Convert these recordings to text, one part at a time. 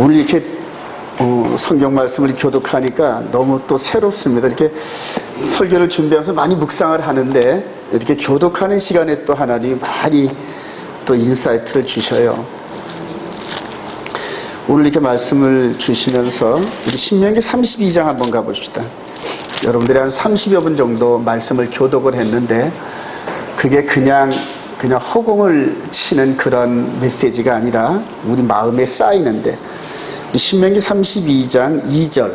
오늘 이렇게 성경 말씀을 교독하니까 너무 또 새롭습니다. 이렇게 설교를 준비하면서 많이 묵상을 하는데 이렇게 교독하는 시간에 또 하나님이 많이 또 인사이트를 주셔요. 오늘 이렇게 말씀을 주시면서 우리 신명기 32장 한번 가봅시다. 여러분들이 한 30여 분 정도 말씀을 교독을 했는데 그게 그냥 허공을 치는 그런 메시지가 아니라 우리 마음에 쌓이는데, 신명기 32장 2절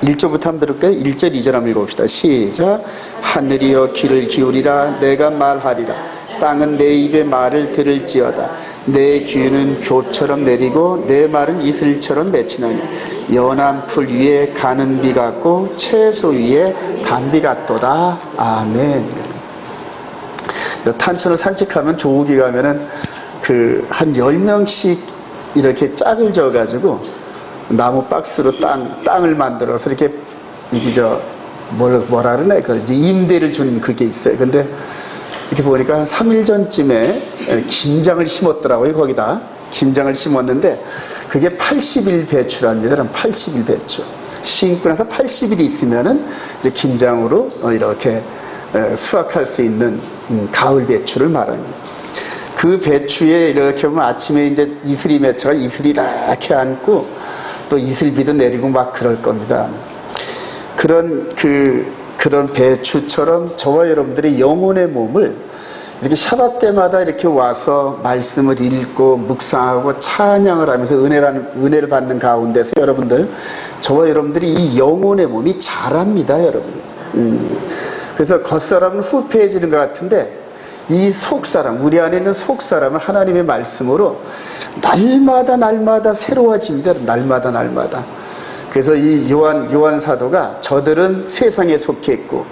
1절부터 한번 들을까요? 1절 2절 한번 읽어봅시다. 시작. 하늘이여 귀를 기울이라. 내가 말하리라. 땅은 내 입의 말을 들을지어다. 내 귀는 교처럼 내리고 내 말은 이슬처럼 맺히나니 연한 풀 위에 가는 비 같고 채소 위에 단비 같도다. 아멘. 탄천을 산책하면 조국이 가면은 한 10명씩 이렇게 짝을 져가지고 나무 박스로 땅을 만들어서 이렇게 뭐라 그러나 임대를 준 그게 있어요. 근데 이렇게 보니까 한 3일 전쯤에 김장을 심었더라고요. 거기다 김장을 심었는데 그게 80일 배추랍니다. 80일 배추 심고 나서 80일이 있으면은 이제 김장으로 이렇게 수확할 수 있는 가을 배추를 말합니다. 그 배추에 이렇게 보면 아침에 이제 이슬이 맺혀가 이슬이 이렇게 앉고 또 이슬비도 내리고 막 그럴 겁니다. 그런 배추처럼 저와 여러분들의 영혼의 몸을 이렇게 샤bat 때마다 이렇게 와서 말씀을 읽고 묵상하고 찬양을 하면서 은혜를 받는 가운데서 여러분들, 저와 여러분들이 이 영혼의 몸이 자랍니다, 여러분. 그래서 겉사람은 후패해지는 것 같은데 이 속사람, 우리 안에 있는 속사람은 하나님의 말씀으로 날마다 새로워집니다. 날마다. 그래서 이 요한 사도가 저들은 세상에 속해 있고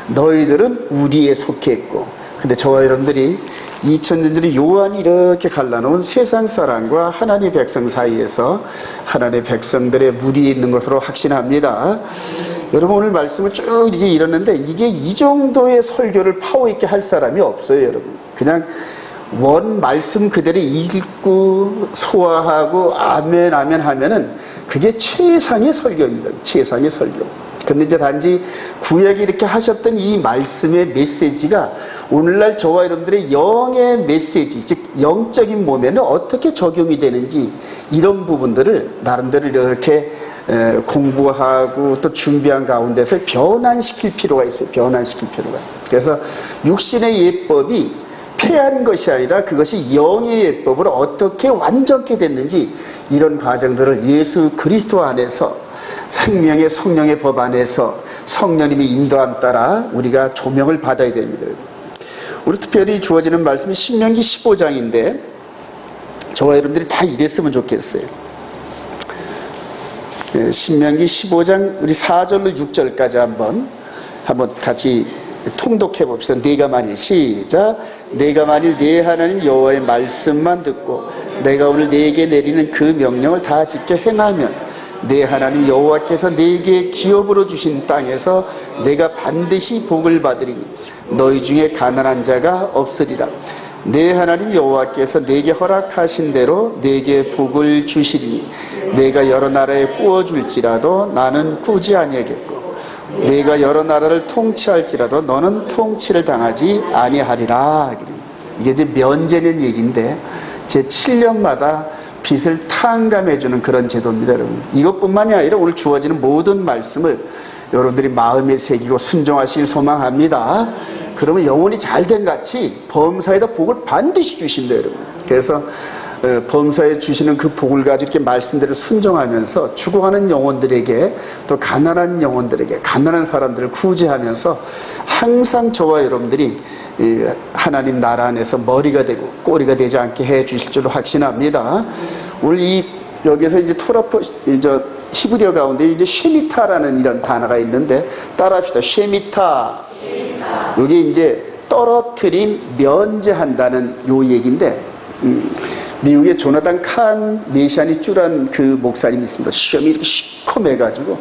너희들은 우리에 속해 있고, 근데 저와 여러분들이 2000년 전에 요한이 이렇게 갈라놓은 세상 사람과 하나님의 백성 사이에서 하나님의 백성들의 무리에 있는 것으로 확신합니다. 여러분, 오늘 말씀을 쭉 이렇게 읽었는데 이게 이 정도의 설교를 파워 있게 할 사람이 없어요, 여러분. 그냥 원 말씀 그대로 읽고 소화하고 아멘 하면은 그게 최상의 설교입니다. 최상의 설교. 근데 이제 단지 구약이 이렇게 하셨던 이 말씀의 메시지가 오늘날 저와 여러분들의 영의 메시지, 즉 영적인 몸에는 어떻게 적용이 되는지, 이런 부분들을 나름대로 이렇게 공부하고 또 준비한 가운데서 변환시킬 필요가 있어요. 변환시킬 필요가. 그래서 육신의 예법이 폐한 것이 아니라 그것이 영의 예법으로 어떻게 완전케 됐는지, 이런 과정들을 예수 그리스도 안에서 생명의 성령의 법 안에서 성령님의 인도함 따라 우리가 조명을 받아야 됩니다. 우리 특별히 주어지는 말씀이 신명기 15장인데 저와 여러분들이 다 이랬으면 좋겠어요. 신명기 15장 우리 4절로 6절까지 한번 같이 통독해 봅시다. 내가 만일, 시작. 내가 만일 내 하나님 여호와의 말씀만 듣고 내가 오늘 네게 내리는 그 명령을 다 지켜 행하면 내 하나님 여호와께서 네게 기업으로 주신 땅에서 내가 반드시 복을 받으리니 너희 중에 가난한 자가 없으리라. 내 하나님 여호와께서 네게 허락하신 대로 네게 복을 주시리니 내가 여러 나라에 꾸어줄지라도 나는 꾸지 아니하겠고 내가 여러 나라를 통치할지라도 너는 통치를 당하지 아니하리라. 이게 이제 면제는 얘기인데 제 7년마다 빚을 탕감해주는 그런 제도입니다, 여러분. 이것뿐만이 아니라 오늘 주어지는 모든 말씀을 여러분들이 마음에 새기고 순종하시길 소망합니다. 그러면 영혼이 잘된 같이 범사에다 복을 반드시 주신다, 여러분. 그래서 범사에 주시는 그 복을 가지고 이렇게 말씀대로 순종하면서 죽어가는 영혼들에게, 또 가난한 영혼들에게, 가난한 사람들을 구제하면서 항상 저와 여러분들이 하나님 나라 안에서 머리가 되고 꼬리가 되지 않게 해 주실 줄로 확신합니다. 오늘 여기서 이제 히브리어 가운데 이제 쉐미타라는 이런 단어가 있는데 따라합시다. 쉐미타. 여기 이제 떨어뜨림, 면제한다는 요 얘기인데, 미국의 조나단 칸 메시아니 쭈란 그 목사님이 있습니다. 시험이 시커매가지고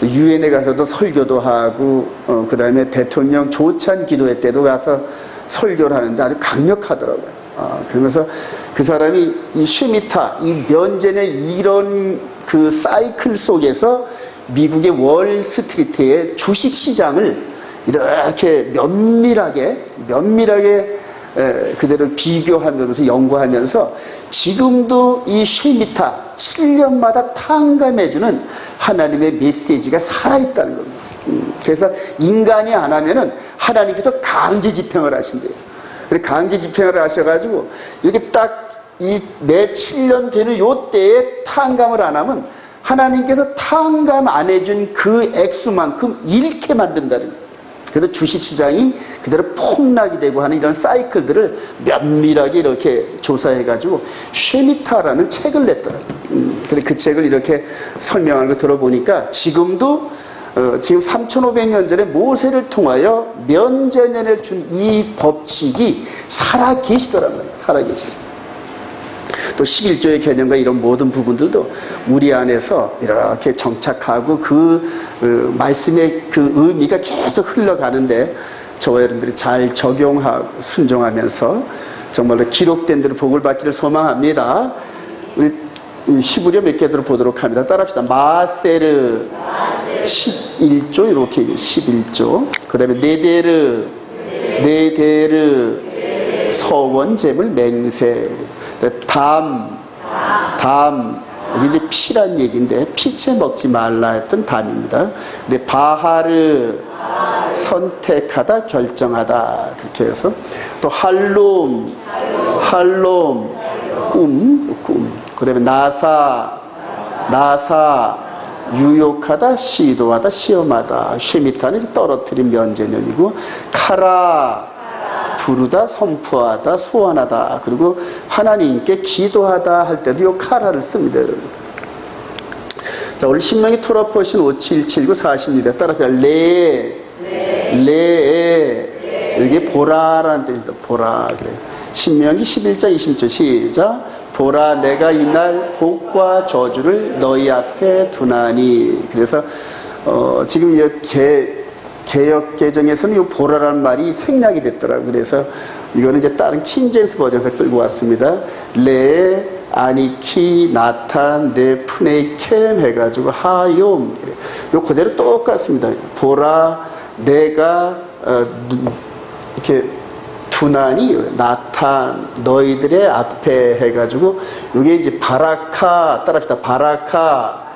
유엔에 가서도 설교도 하고 그 다음에 대통령 조찬 기도회 때도 가서 설교를 하는데 아주 강력하더라고요. 그러면서 그 사람이 이 쉐미타, 이 면제년 이런 그 사이클 속에서 미국의 월스트리트의 주식시장을 이렇게 면밀하게 그대로 비교하면서 연구하면서 지금도 이 쉐미타 7년마다 탕감해주는 하나님의 메시지가 살아있다는 겁니다. 그래서 인간이 안 하면은 하나님께서 강제 집행을 하신대요. 강제 집행을 하셔가지고 이렇게 딱 이 매 7년 되는 요 때에 탕감을 안 하면 하나님께서 탕감 안 해준 그 액수만큼 잃게 만든다는 거예요. 그래서 주식시장이 그대로 폭락이 되고 하는 이런 사이클들을 면밀하게 이렇게 조사해가지고 쉐미타라는 책을 냈더라고요. 근데 그 책을 이렇게 설명하는 거 들어보니까 지금도 지금 3,500년 전에 모세를 통하여 면제년을 준 이 법칙이 살아계시더란 말이에요. 살아계시더라고요. 또 11조의 개념과 이런 모든 부분들도 우리 안에서 이렇게 정착하고 그 말씀의 그 의미가 계속 흘러가는데 저와 여러분들이 잘 적용하고 순종하면서 정말로 기록된 대로 복을 받기를 소망합니다. 우리 히브리어 몇 개들을 보도록 합니다. 따라합시다. 마세르 11조 이렇게 11조. 그 다음에 네데르 서원제물 맹세. 담 이게 이제 피란 얘기인데 피채 먹지 말라 했던 담입니다. 근데 바하르 선택하다 결정하다 그렇게 해서 또 할롬 꿈 그다음에 나사 유욕하다 시도하다 시험하다 쉐미타는 이제 떨어뜨린 면제년이고 카라 부르다, 선포하다, 소환하다, 그리고 하나님께 기도하다 할 때도 이 카라를 씁니다, 여러분. 자, 오늘 신명기 토라 포션 5779 40입니다. 따라서 이게 보라라는 뜻입니다. 보라 그래. 신명기 11장 20절 시작. 보라, 내가 이날 복과 저주를 너희 앞에 두나니. 그래서 지금 이렇게 개역 개정에서는 이 보라라는 말이 생략이 됐더라고요. 그래서 이거는 이제 다른 킹제임스 버전에서 끌고 왔습니다. 레, 아니키, 나탄, 네, 푸네, 캠 해가지고 하욤. 요 그대로 똑같습니다. 보라, 내가 이렇게 두나니 나탄 너희들의 앞에 해가지고 이게 이제 바라카 따라합시다. 바라카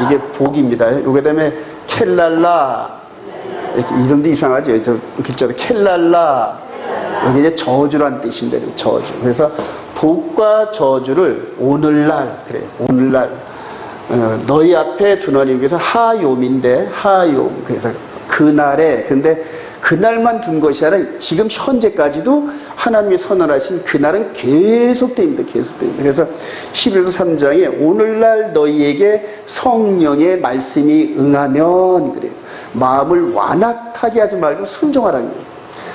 이게 복입니다. 요게 다음에 켈랄라 이름도 이상하죠. 저 글자로 켈랄라 여기 이제 저주라는 뜻입니다. 저주. 그래서 복과 저주를 오늘날 그래. 오늘날 너희 앞에 두나니 여기서 하욤인데 하욤. 그래서 그날에 근데 그날만 둔 것이 아니라 지금 현재까지도 하나님이 선언하신 그날은 계속됩니다. 계속됩니다. 그래서 히브리서 3장에 오늘날 너희에게 성령의 말씀이 응하면 그래요. 마음을 완악하게 하지 말고 순종하라는 거예요.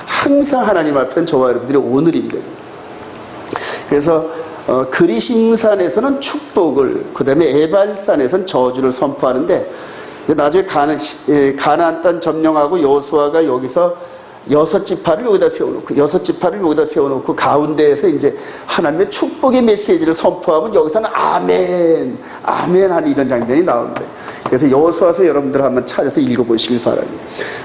항상 하나님 앞에서는 저와 여러분들이 오늘입니다. 그래서 그리심산에서는 축복을, 그 다음에 에발산에서는 저주를 선포하는데 나중에 가나안 땅 점령하고 여호수아가 여기서 6지파를 여기다 세워놓고 가운데에서 이제 하나님의 축복의 메시지를 선포하면 여기서는 아멘 하는 이런 장면이 나옵니다. 그래서 여호수아서 여러분들 한번 찾아서 읽어보시길 바랍니다.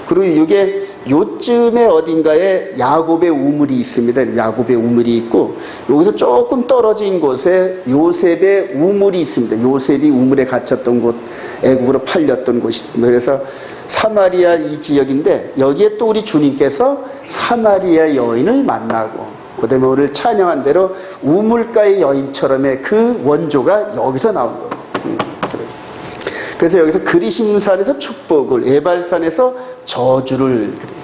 그리고 이게 요쯤에 어딘가에 야곱의 우물이 있습니다. 야곱의 우물이 있고 여기서 조금 떨어진 곳에 요셉의 우물이 있습니다. 요셉이 우물에 갇혔던 곳, 애국으로 팔렸던 곳이 있습니다. 그래서 사마리아 이 지역인데 여기에 또 우리 주님께서 사마리아 여인을 만나고 그 다음에 오늘 찬양한 대로 우물가의 여인처럼의 그 원조가 여기서 나온 거예요. 그래서 여기서 그리심산에서 축복을, 에발산에서 저주를 그래요.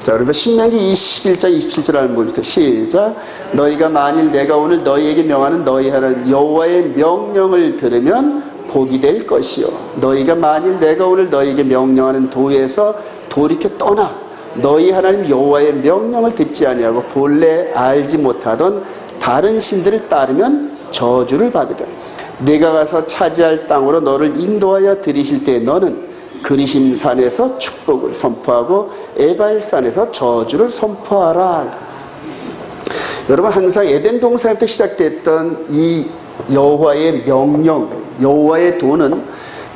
자, 그러면 신명기 21장 27절 한번 봅시다. 시작. 너희가 만일 내가 오늘 너희에게 명하는 너희 하나님 여호와의 명령을 들으면 복이 될 것이요. 너희가 만일 내가 오늘 너희에게 명령하는 도에서 돌이켜 떠나 너희 하나님 여호와의 명령을 듣지 아니하고 본래 알지 못하던 다른 신들을 따르면 저주를 받으리라. 네가 가서 차지할 땅으로 너를 인도하여 들이실 때 너는 그리심산에서 축복을 선포하고 에발산에서 저주를 선포하라. 여러분 항상 에덴 동산부터 시작됐던 이 여호와의 명령, 여호와의 도는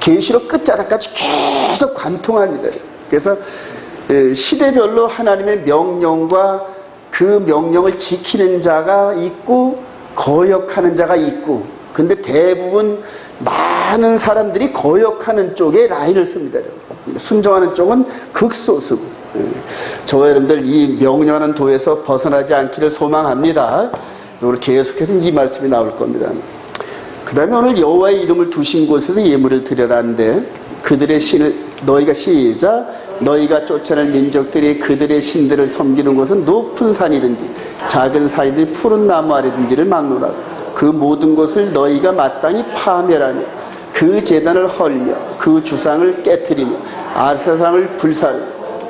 계시록 끝자락까지 계속 관통합니다. 그래서 시대별로 하나님의 명령과 그 명령을 지키는 자가 있고 거역하는 자가 있고, 근데 대부분 많은 사람들이 거역하는 쪽에 라인을 씁니다. 순종하는 쪽은 극소수고, 저와 여러분들 이 명령하는 도에서 벗어나지 않기를 소망합니다. 오늘 계속해서 이 말씀이 나올 겁니다. 그 다음에 오늘 여호와의 이름을 두신 곳에서 예물을 드려라는데, 그들의 신을 너희가 시작, 너희가 쫓아낼 민족들이 그들의 신들을 섬기는 곳은 높은 산이든지 작은 산이든지 푸른 나무 아래든지를 막론하고 그 모든 것을 너희가 마땅히 파멸하며 그 제단을 헐며 그 주상을 깨트리며 아세상을 불사르며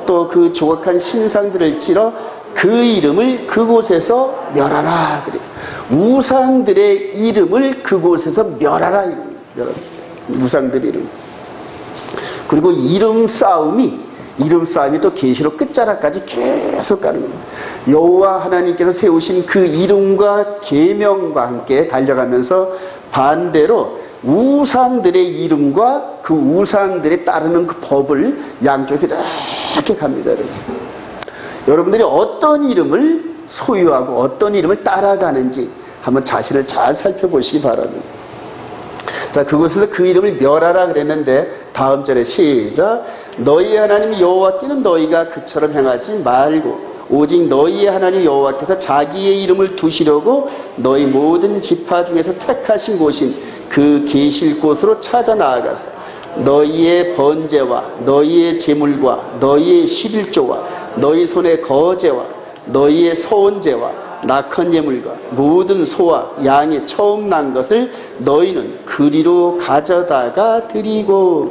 또 그 조각한 신상들을 찔러 그 이름을 그곳에서 멸하라. 그래. 우상들의 이름을 그곳에서 멸하라. 우상들의 이름. 그리고 이름 싸움이 또 계시록 끝자락까지 계속 가는 겁니다. 여호와 하나님께서 세우신 그 이름과 계명과 함께 달려가면서 반대로 우상들의 이름과 그 우상들에 따르는 그 법을 양쪽에서 이렇게 갑니다. 여러분들이 어떤 이름을 소유하고 어떤 이름을 따라가는지 한번 자신을 잘 살펴보시기 바랍니다. 자, 그곳에서 그 이름을 멸하라 그랬는데 다음 절에 시작, 너희의 하나님 여호와께는 너희가 그처럼 행하지 말고 오직 너희의 하나님 여호와께서 자기의 이름을 두시려고 너희 모든 지파 중에서 택하신 곳인 그 계실 곳으로 찾아 나아가서 너희의 번제와 너희의 제물과 너희의 11조와 너희 손의 거제와 너희의 소원제와 낙헌 예물과 모든 소와 양의 처음 난 것을 너희는 그리로 가져다가 드리고.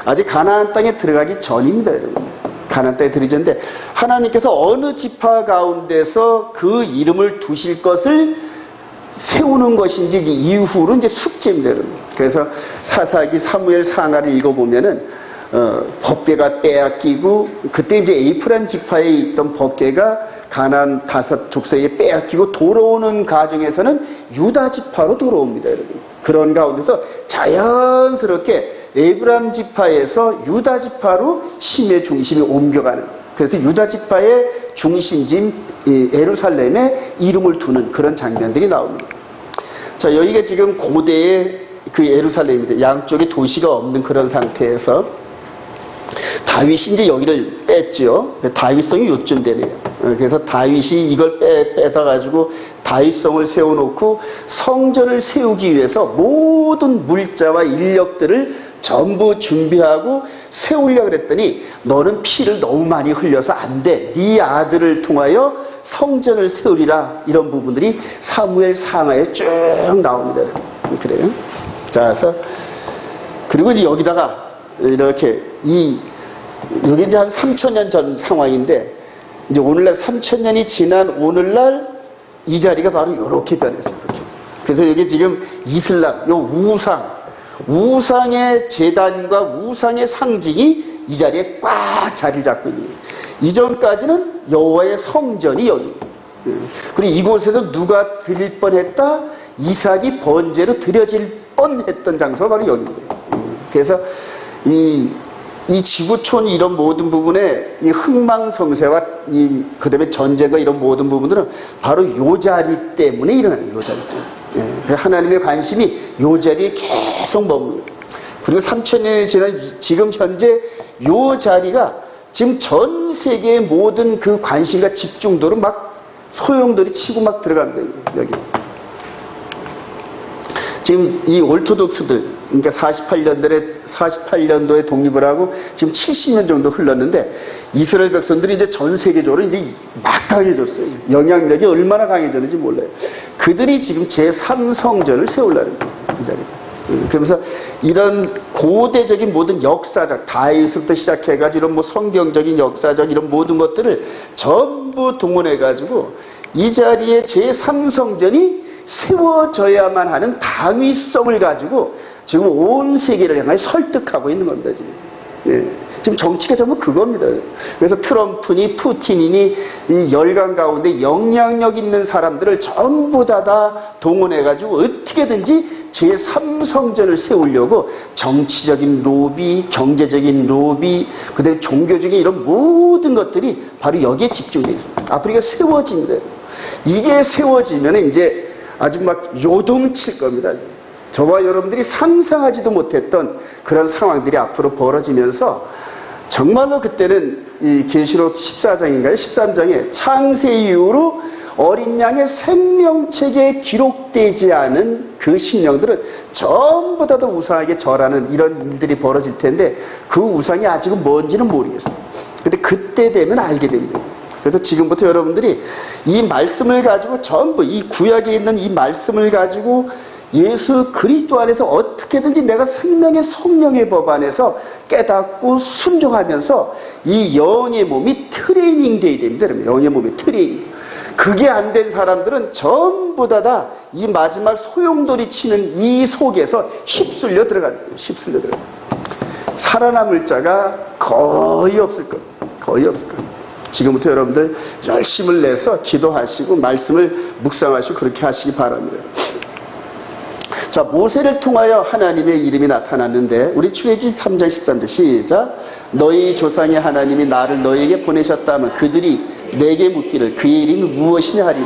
아직 가나안 땅에 들어가기 전입니다, 여러분. 가나안 땅에 들어가기 전인데 하나님께서 어느 지파 가운데서 그 이름을 두실 것을 세우는 것인지 이후로 이제 숙제입니다, 여러분. 그래서 사사기 사무엘 상하를 읽어보면은 법궤가 빼앗기고, 그때 이제 에이프라임 지파에 있던 법궤가 가나안 다섯 족속에 빼앗기고 돌아오는 과정에서는 유다 지파로 돌아옵니다, 여러분. 그런 가운데서 자연스럽게 에이브람 지파에서 유다 지파로 힘의 중심이 옮겨가는, 그래서 유다 지파의 중심지인 예루살렘에 이름을 두는 그런 장면들이 나옵니다. 자, 여기가 지금 고대의 그 예루살렘입니다. 양쪽에 도시가 없는 그런 상태에서 다윗이 이제 여기를 뺐죠. 다윗성이 요쯤 되네요. 그래서 다윗이 이걸 빼다가지고 다윗성을 세워놓고 성전을 세우기 위해서 모든 물자와 인력들을 전부 준비하고 세우려고 그랬더니 너는 피를 너무 많이 흘려서 안 돼. 네 아들을 통하여 성전을 세우리라. 이런 부분들이 사무엘 상하에 쭉 나옵니다. 그래요. 자, 그래서 그리고 이제 여기다가 이렇게 여기 이제 한 3,000년 전 상황인데 이제 오늘날 3,000년이 지난 오늘날 이 자리가 바로 이렇게 변해서 이렇게. 그래서 여기 지금 이슬람, 요 우상의 제단과 우상의 상징이 이 자리에 꽉 자리를 잡고 있는 거예요. 이전까지는 여호와의 성전이 여기. 그리고 이곳에서 누가 드릴 뻔했다? 이삭이 번제로 드려질 뻔했던 장소가 바로 여기입니다. 그래서 이 지구촌 이런 모든 부분에 이 흥망성쇠와 그 다음에 전쟁과 이런 모든 부분들은 바로 요 자리 때문에 일어나는, 요 자리 때문에. 하나님의 관심이 요 자리에 계속 머무르고, 그리고 3,000년이 지난 지금 현재 요 자리가 지금 전 세계의 모든 그 관심과 집중도로 막 소용돌이 치고 막 들어갑니다. 여기. 지금 이 올토독스들, 그러니까 48년도에 독립을 하고 지금 70년 정도 흘렀는데 이스라엘 백성들이 이제 전 세계적으로 이제 막 강해졌어요. 영향력이 얼마나 강해졌는지 몰라요. 그들이 지금 제3성전을 세우려는 거예요, 이 자리에. 그러면서 이런 고대적인 모든 역사적, 다윗부터 시작해가지고 이런 뭐 성경적인 역사적 이런 모든 것들을 전부 동원해가지고 이 자리에 제3성전이 세워져야만 하는 당위성을 가지고 지금 온 세계를 향해 설득하고 있는 겁니다, 지금. 예. 지금 정치가 전부 그겁니다. 그래서 트럼프니 푸틴이니 이 열강 가운데 영향력 있는 사람들을 전부 다 동원해가지고 어떻게든지 제3성전을 세우려고 정치적인 로비, 경제적인 로비, 그다음에 종교적인 이런 모든 것들이 바로 여기에 집중되어 있습니다. 앞으로 이게 세워집니다. 이게 세워지면 이제 아주 막 요동칠 겁니다. 저와 여러분들이 상상하지도 못했던 그런 상황들이 앞으로 벌어지면서 정말로 그때는 이 계시록 14장인가요? 13장에 창세 이후로 어린 양의 생명책에 기록되지 않은 그 심령들은 전부 다 우상에게 절하는 이런 일들이 벌어질 텐데 그 우상이 아직은 뭔지는 모르겠어요. 근데 그때 되면 알게 됩니다. 그래서 지금부터 여러분들이 이 말씀을 가지고 전부 이 구약에 있는 이 말씀을 가지고 예수 그리스도 안에서 어떻게든지 내가 생명의 성령의 법 안에서 깨닫고 순종하면서 이 영의 몸이 트레이닝 돼야 됩니다. 여러분. 영의 몸이 트레이닝. 그게 안 된 사람들은 전부 다 이 마지막 소용돌이 치는 이 속에서 휩쓸려 들어가는 거예요. 휩쓸려 들어가는 거예요. 살아남을 자가 거의 없을 겁니다. 거의 없을 겁니다. 지금부터 여러분들 열심을 내서 기도하시고 말씀을 묵상하시고 그렇게 하시기 바랍니다. 자, 모세를 통하여 하나님의 이름이 나타났는데 우리 출애굽기 3장 13절 시작. 너희 조상의 하나님이 나를 너희에게 보내셨다면 그들이 내게 묻기를 그의 이름이 무엇이냐 하리니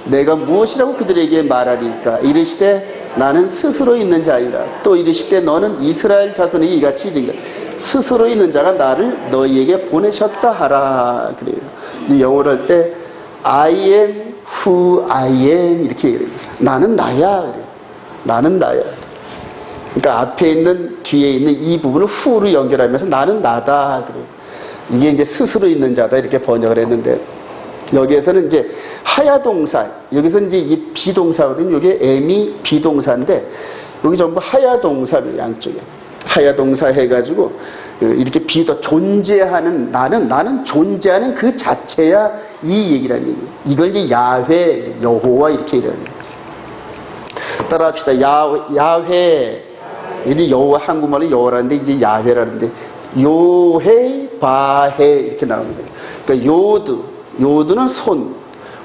내가 무엇이라고 그들에게 말하리까. 이르시되 나는 스스로 있는 자이라. 또 이르시되 너는 이스라엘 자손에게 이같이 이르기를 스스로 있는 자가 나를 너희에게 보내셨다 하라. 그래요. 이 영어로 할 때 I am who I am 이렇게 얘기해요. 나는 나야. 그래요. 나는 나야. 그러니까 앞에 있는 뒤에 있는 이 부분을 후로 연결하면서 나는 나다. 그래. 이게 이제 스스로 있는 자다 이렇게 번역을 했는데 여기에서는 이제 하야동사 여기서 이제 이 비동사거든요. 이게 M이 비동사인데 여기 전부 하야동사를 양쪽에 하야동사 해가지고 이렇게 비도 존재하는 나는 존재하는 그 자체야 이 얘기라는 얘기. 이걸 이제 야훼 여호와 이렇게 이래요. 따라합시다. 야훼. 이제 여호와 한국말로 여호라는데 이제 야훼라는데 요헤 바헤 이렇게 나옵니다. 그러니까 요드는 손,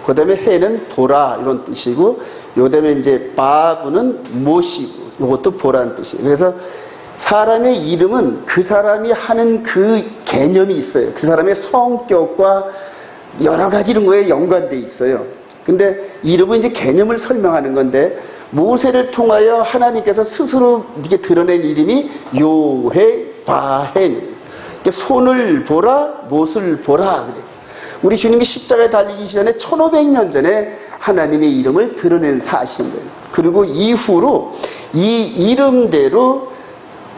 그 다음에 해는 보라 이런 뜻이고, 요 다음에 이제 바브는 모시고, 이것도 보라는 뜻이에요. 그래서 사람의 이름은 그 사람이 하는 그 개념이 있어요. 그 사람의 성격과 여러 가지 이런 거에 연관돼 있어요. 근데 이름은 이제 개념을 설명하는 건데 모세를 통하여 하나님께서 스스로 이렇게 드러낸 이름이 요헤 바헨. 손을 보라, 못을 보라 그래. 우리 주님이 십자가에 달리기 전에 1500년 전에 하나님의 이름을 드러낸 사실입니다. 그리고 이후로 이 이름대로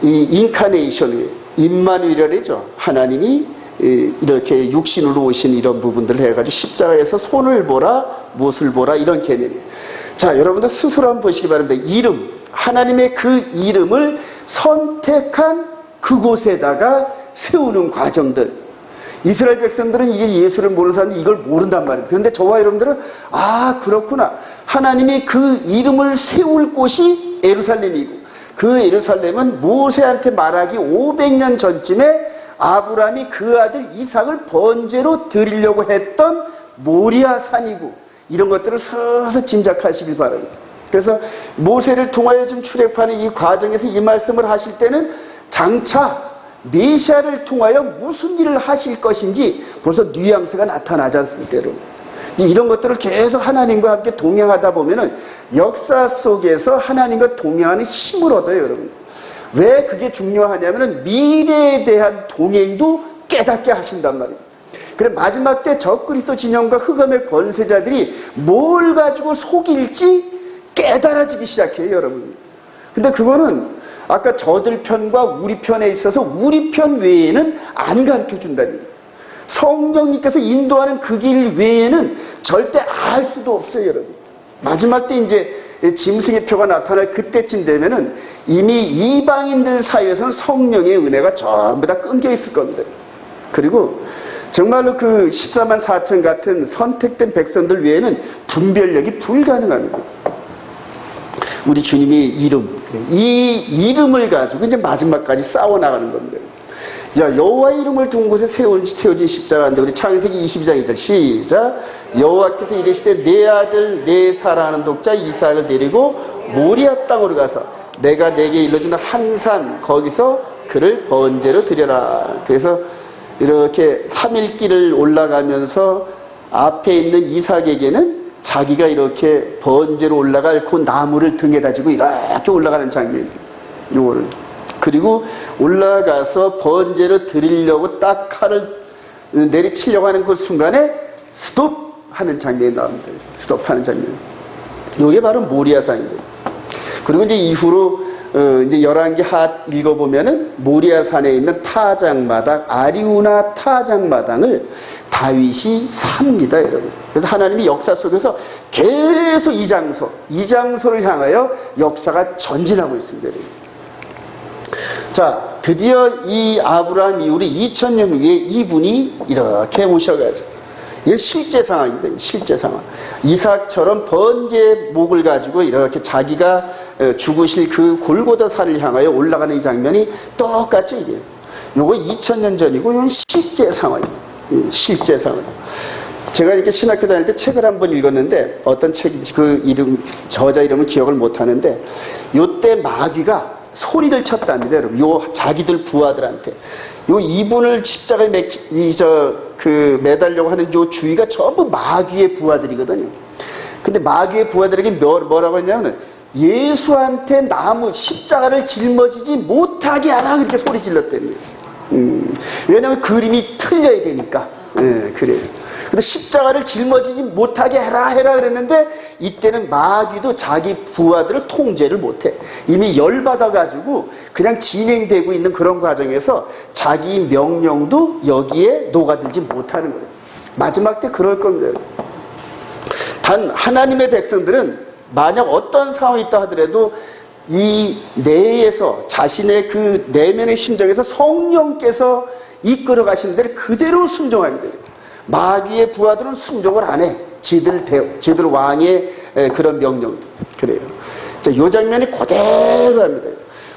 이 인카네이션, 임마누엘이죠. 하나님이 이렇게 육신으로 오신 이런 부분들을 해가지고 십자가에서 손을 보라, 못을 보라 이런 개념이에요. 자, 여러분들 스스로 한번 보시기 바랍니다. 이름, 하나님의 그 이름을 선택한 그곳에다가 세우는 과정들. 이스라엘 백성들은 이게 예수를 모르는 사람들이 이걸 모른단 말이에요. 그런데 저와 여러분들은 아 그렇구나. 하나님이 그 이름을 세울 곳이 예루살렘이고 그 예루살렘은 모세한테 말하기 500년 전쯤에 아브라함이 그 아들 이삭을 번제로 드리려고 했던 모리아 산이고 이런 것들을 서서 짐작하시길 바랍니다. 그래서 모세를 통하여 좀 출애굽하는 이 과정에서 이 말씀을 하실 때는 장차 메시아를 통하여 무슨 일을 하실 것인지 벌써 뉘앙스가 나타나지 않습니까, 여러분? 이런 것들을 계속 하나님과 함께 동행하다 보면은 역사 속에서 하나님과 동행하는 힘을 얻어요, 여러분. 왜 그게 중요하냐면은 미래에 대한 동행도 깨닫게 하신단 말이에요. 그래 마지막 때 적그리스도 진영과 흑암의 권세자들이 뭘 가지고 속일지 깨달아지기 시작해요, 여러분. 근데 그거는 아까 저들 편과 우리 편에 있어서 우리 편 외에는 안 가르쳐준다는 거예요. 성령님께서 인도하는 그 길 외에는 절대 알 수도 없어요, 여러분. 마지막 때 이제 짐승의 표가 나타날 그때쯤 되면은 이미 이방인들 사이에서는 성령의 은혜가 전부 다 끊겨 있을 겁니다. 그리고 정말로 그 14만 4천 같은 선택된 백성들 외에는 분별력이 불가능합니다. 우리 주님의 이름, 이 이름을 가지고 이제 마지막까지 싸워나가는 겁니다. 자, 여호와의 이름을 둔 곳에 세워진 십자가인데 우리 창세기 22장 2절 시작. 여호와께서 이르시되 내 아들 내 사랑하는 독자 이삭을 데리고 모리아 땅으로 가서 내가 내게 일러주는 한 산 거기서 그를 번제로 드려라. 그래서 이렇게 3일 길을 올라가면서 앞에 있는 이삭에게는 자기가 이렇게 번제로 올라갈 그 나무를 등에다 지고 이렇게 올라가는 장면이에요. 요거를. 그리고 올라가서 번제로 드리려고 딱 칼을 내리치려고 하는 그 순간에 스톱 하는 장면이 나옵니다. 스톱하는 장면. 요게 바로 모리아산인데. 그리고 이제 이후로 이제 11개 하 읽어보면은 모리아산에 있는 타작마당, 아리우나 타작마당을 다윗이 삽니다, 여러분. 그래서 하나님이 역사 속에서 계속 이 장소를 향하여 역사가 전진하고 있습니다, 여러분. 자, 드디어 이 아브라함 이후로 2000년 후에 이분이 이렇게 오셔가지고, 이게 실제 상황입니다. 실제 상황. 이삭처럼 번제 목을 가지고 이렇게 자기가 죽으실 그 골고다 산을 향하여 올라가는 이 장면이 똑같이 이게. 요거 2000년 전이고, 이건 실제 상황입니다. 실제 상황. 제가 이렇게 신학교 다닐 때 책을 한번 읽었는데, 어떤 책인지 그 저자 이름은 기억을 못 하는데, 요때 마귀가 소리를 쳤답니다, 여러분. 요 자기들 부하들한테. 요 이분을 십자가에 매달려고 하는 요 주위가 전부 마귀의 부하들이거든요. 근데 마귀의 부하들에게 뭐라고 했냐면, 예수한테 나무 십자가를 짊어지지 못하게 하라, 그렇게 소리 질렀답니다. 왜냐면 그림이 틀려야 되니까. 그래요. 근데 십자가를 짊어지지 못하게 해라 그랬는데, 이때는 마귀도 자기 부하들을 통제를 못해. 이미 열받아가지고 그냥 진행되고 있는 그런 과정에서 자기 명령도 여기에 녹아들지 못하는 거예요. 마지막 때 그럴 겁니다. 단 하나님의 백성들은 만약 어떤 상황이 있다 하더라도 이 내에서 자신의 그 내면의 심정에서 성령께서 이끌어 가시는 대로 그대로 순종합니다. 마귀의 부하들은 순종을 안 해. 지들 왕의 그런 명령들. 그래요. 자, 이 장면이 그대로 합니다.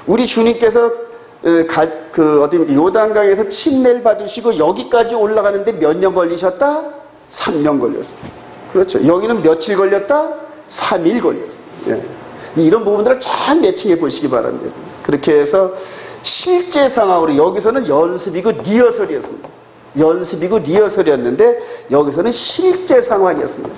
우리 주님께서 요단강에서 침례를 받으시고 여기까지 올라가는데 몇 년 걸리셨다? 3년 걸렸어요. 그렇죠. 여기는 며칠 걸렸다? 3일 걸렸어요. 예. 이런 부분들을 잘 매칭해 보시기 바랍니다. 그렇게 해서 실제 상황으로 여기서는 연습이고 리허설이었습니다. 연습이고 리허설이었는데 여기서는 실제 상황이었습니다.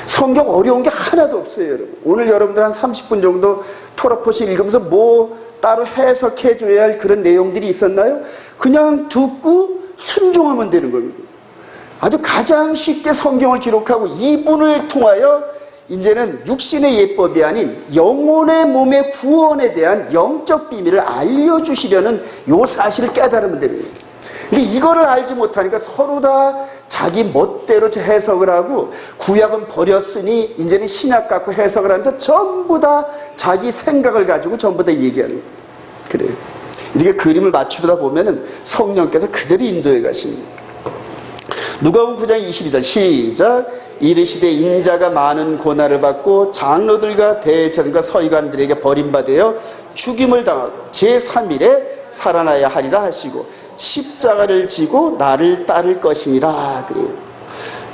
성경 어려운 게 하나도 없어요, 여러분. 오늘 여러분들 한 30분 정도 토라포시 읽으면서 뭐 따로 해석해 줘야 할 그런 내용들이 있었나요? 그냥 듣고 순종하면 되는 겁니다. 아주 가장 쉽게 성경을 기록하고 이분을 통하여 이제는 육신의 예법이 아닌 영혼의 몸의 구원에 대한 영적 비밀을 알려주시려는 요 사실을 깨달으면 됩니다. 근데 이거를 알지 못하니까 서로 다 자기 멋대로 해석을 하고, 구약은 버렸으니 이제는 신약 갖고 해석을 하는데 전부 다 자기 생각을 가지고 전부 다 얘기하는 거예요. 그래요. 이렇게 그림을 맞추다 보면은 성령께서 그대로 인도해 가십니다. 누가복음 9장 22절 시작. 이르시되 인자가 많은 고난을 받고 장로들과 대제사장과 서기관들에게 버림받아 죽임을 당하고 제3일에 살아나야 하리라 하시고 십자가를 지고 나를 따를 것이니라. 그래요.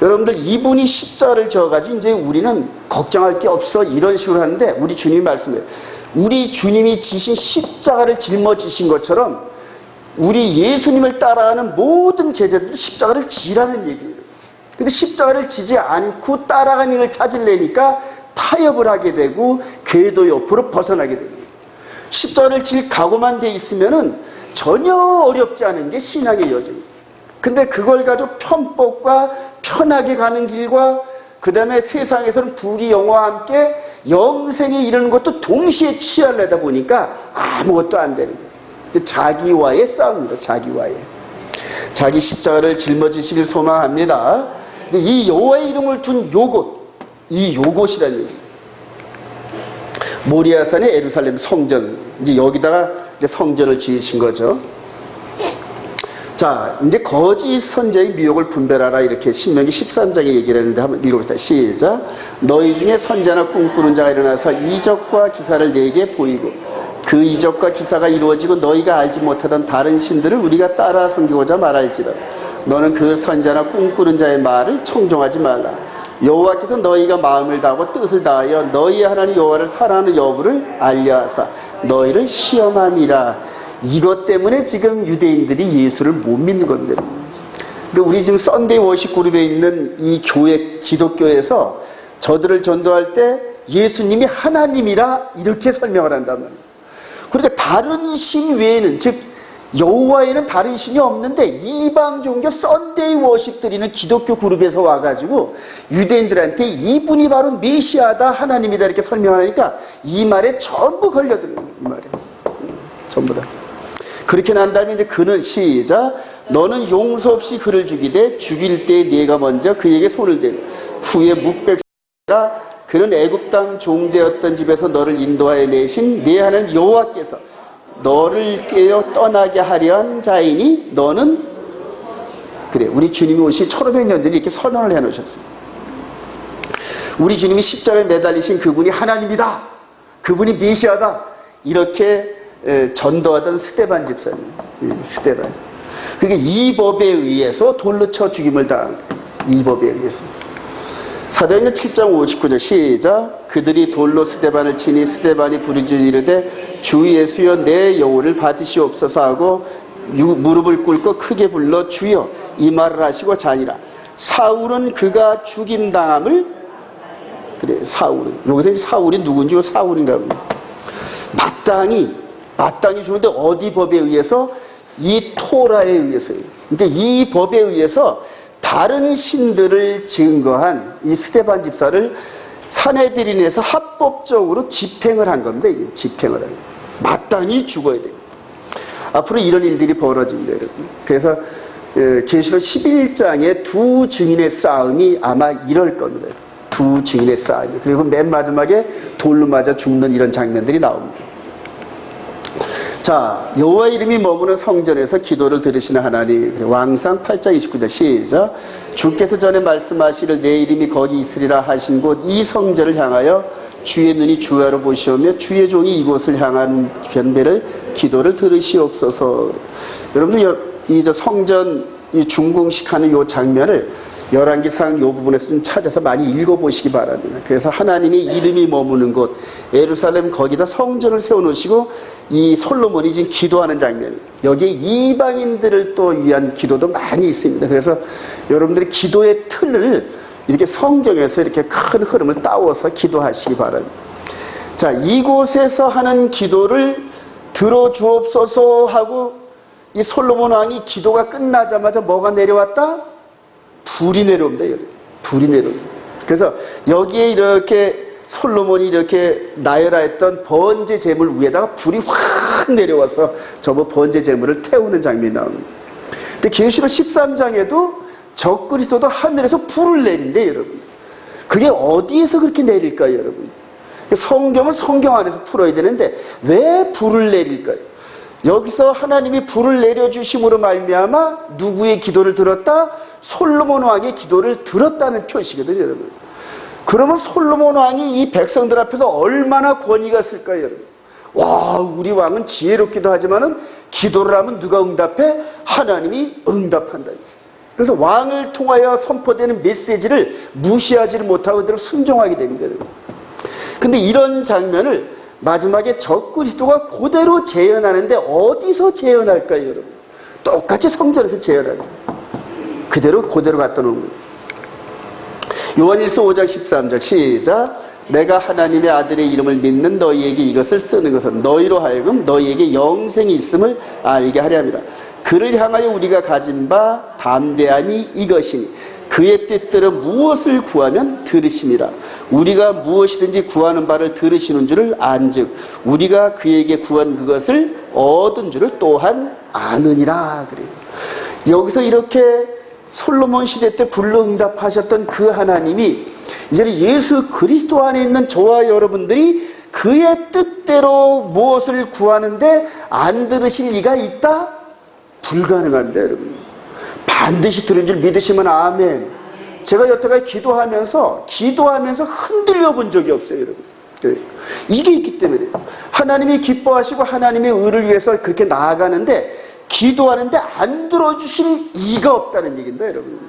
여러분들, 이분이 십자가를 져가지고 이제 우리는 걱정할 게 없어, 이런 식으로 하는데, 우리 주님이 말씀해요. 우리 주님이 지신 십자가를 짊어지신 것처럼 우리 예수님을 따라가는 모든 제자들도 십자가를 지라는 얘기예요. 근데 십자가를 지지 않고 따라가는 일을 찾으려니까 타협을 하게 되고 궤도 옆으로 벗어나게 됩니다. 십자가를 질 각오만 돼 있으면은 전혀 어렵지 않은 게 신앙의 여정입니다. 근데 그걸 가지고 편법과 편하게 가는 길과 그 다음에 세상에서는 부귀 영화와 함께 영생에 이르는 것도 동시에 취하려다 보니까 아무것도 안 되는 거예요. 자기와의 싸움입니다. 자기와의. 자기 십자가를 짊어지시길 소망합니다. 이 여호와의 이름을 둔 요곳, 이 요곳이라는 얘기예요. 모리아산의 예루살렘 성전, 이제 여기다가 이제 성전을 지으신 거죠. 자, 이제 거짓 선자의 미혹을 분별하라, 이렇게 신명기 13장에 얘기를 했는데 한번 읽어봅시다. 시작. 너희 중에 선자나 꿈꾸는 자가 일어나서 이적과 기사를 내게 보이고 그 이적과 기사가 이루어지고 너희가 알지 못하던 다른 신들을 우리가 따라 섬기고자 말할지라. 너는 그 선자나 꿈꾸는 자의 말을 청종하지 말라. 여호와께서 너희가 마음을 다하고 뜻을 다하여 너희 하나님 여호와를 사랑하는 여부를 알려하사 너희를 시험함이라. 이것 때문에 지금 유대인들이 예수를 못 믿는 겁니다. 그러니까 우리 지금 썬데이 워십 그룹에 있는 이 교회, 기독교에서 저들을 전도할 때 예수님이 하나님이라 이렇게 설명을 한단 말이에요. 그러니까 다른 신 외에는, 즉 여호와에는 다른 신이 없는데 이방 종교 썬데이 워십 드리는 기독교 그룹에서 와가지고 유대인들한테 이분이 바로 메시아다, 하나님이다 이렇게 설명하니까 이 말에 전부 걸려드는 거예요. 이 말에 전부 다. 그렇게 난 다음에 이제 그는 시작. 너는 용서 없이 그를 죽이되 죽일 때 네가 먼저 그에게 손을 대고 후에 묵백이라. 그는 애굽 땅 종되었던 집에서 너를 인도하여 내신 네 하나님 여호와께서 너를 꿰어 떠나게 하려한 자이니 너는, 그래, 우리 주님이 오신 1500년 전에 이렇게 선언을 해놓으셨어요. 우리 주님이 십자가에 매달리신 그분이 하나님이다, 그분이 메시아다, 이렇게 전도하던 스데반 집사님, 스데반. 그러니까 이 법에 의해서 돌로 쳐 죽임을 당한 거예요. 이 법에 의해서. 사도행전 7장 59절 시작. 그들이 돌로 스데반을 치니 스데반이 부르짖으되 주 예수여 내 영혼을 받으시옵소서 하고 무릎을 꿇고 크게 불러 주여 이 말을 하시고 자니라. 사울은 그가 죽임당함을, 그래, 사울은, 여기서 사울이 누군지 사울인가 보네. 마땅히 죽는데 어디 법에 의해서? 이 토라에 의해서요. 그러니까 이 법에 의해서 다른 신들을 증거한 이 스데반 집사를 산헤드린에서 합법적으로 집행을 한 겁니다. 이게 집행을 한 거예요. 마땅히 죽어야 돼요. 앞으로 이런 일들이 벌어집니다, 여러분. 그래서 계시록 11장의 두 증인의 싸움이 아마 이럴 겁니다. 두 증인의 싸움이. 그리고 맨 마지막에 돌로 맞아 죽는 이런 장면들이 나옵니다. 자, 여호와 이름이 머무는 성전에서 기도를 들으시는 하나님. 왕상 8장 29절 시작. 주께서 전에 말씀하시를 내 이름이 거기 있으리라 하신 곳 이 성전을 향하여 주의 눈이 주야로 보시오며 주의 종이 이곳을 향한 변배를 기도를 들으시옵소서. 여러분들 이 성전 이 중공식하는 이 장면을 열왕기상 이 부분에서 좀 찾아서 많이 읽어보시기 바랍니다. 그래서 하나님의 이름이 머무는 곳 예루살렘 거기다 성전을 세워놓으시고 이 솔로몬이 지금 기도하는 장면, 여기에 이방인들을 또 위한 기도도 많이 있습니다. 그래서 여러분들이 기도의 틀을 이렇게 성경에서 이렇게 큰 흐름을 따와서 기도하시기 바랍니다. 자, 이곳에서 하는 기도를 들어주옵소서 하고 이 솔로몬 왕이 기도가 끝나자마자 뭐가 내려왔다? 불이 내려옵니다. 여러분. 불이 내려옵니다. 그래서 여기에 이렇게 솔로몬이 이렇게 나열했던 번제 제물 위에다가 불이 확 내려와서 저 번제 제물을 태우는 장면이 나옵니다. 근데 계시록 13장에도 적그리스도도 하늘에서 불을 내린대, 여러분. 그게 어디에서 그렇게 내릴까요, 여러분? 성경을 성경 안에서 풀어야 되는데 왜 불을 내릴까요? 여기서 하나님이 불을 내려주심으로 말미암아 누구의 기도를 들었다? 솔로몬 왕의 기도를 들었다는 표시거든요, 여러분. 그러면 솔로몬 왕이 이 백성들 앞에서 얼마나 권위가 있을까요, 여러분? 와, 우리 왕은 지혜롭기도 하지만은 기도를 하면 누가 응답해? 하나님이 응답한다. 그래서 왕을 통하여 선포되는 메시지를 무시하지를 못하고 그대로 순종하게 됩니다, 여러분. 근데 이런 장면을 마지막에 적그리스도가 그대로 재현하는데 어디서 재현할까요, 여러분? 똑같이 성전에서 재현하는 거예요. 그대로 갖다 놓은 거예요. 요한일서 5장 13절 시작. 내가 하나님의 아들의 이름을 믿는 너희에게 이것을 쓰는 것은 너희로 하여금 너희에게 영생이 있음을 알게 하려 함이라. 그를 향하여 우리가 가진 바 담대함이 이것이니 그의 뜻대로 무엇을 구하면 들으시니라. 우리가 무엇이든지 구하는 바를 들으시는 줄을 안즉 우리가 그에게 구한 그것을 얻은 줄을 또한 아느니라. 그래요. 여기서 이렇게 솔로몬 시대 때 불러응답하셨던 그 하나님이 이제는 예수 그리스도 안에 있는 저와 여러분들이 그의 뜻대로 무엇을 구하는데 안 들으실 리가 있다? 불가능합니다, 여러분. 반드시 들은 줄 믿으시면 아멘. 제가 여태까지 기도하면서 흔들려 본 적이 없어요, 여러분. 이게 있기 때문에 하나님이 기뻐하시고 하나님의 의를 위해서 그렇게 나아가는데 기도하는데 안 들어주실 이가 없다는 얘기입니다, 여러분.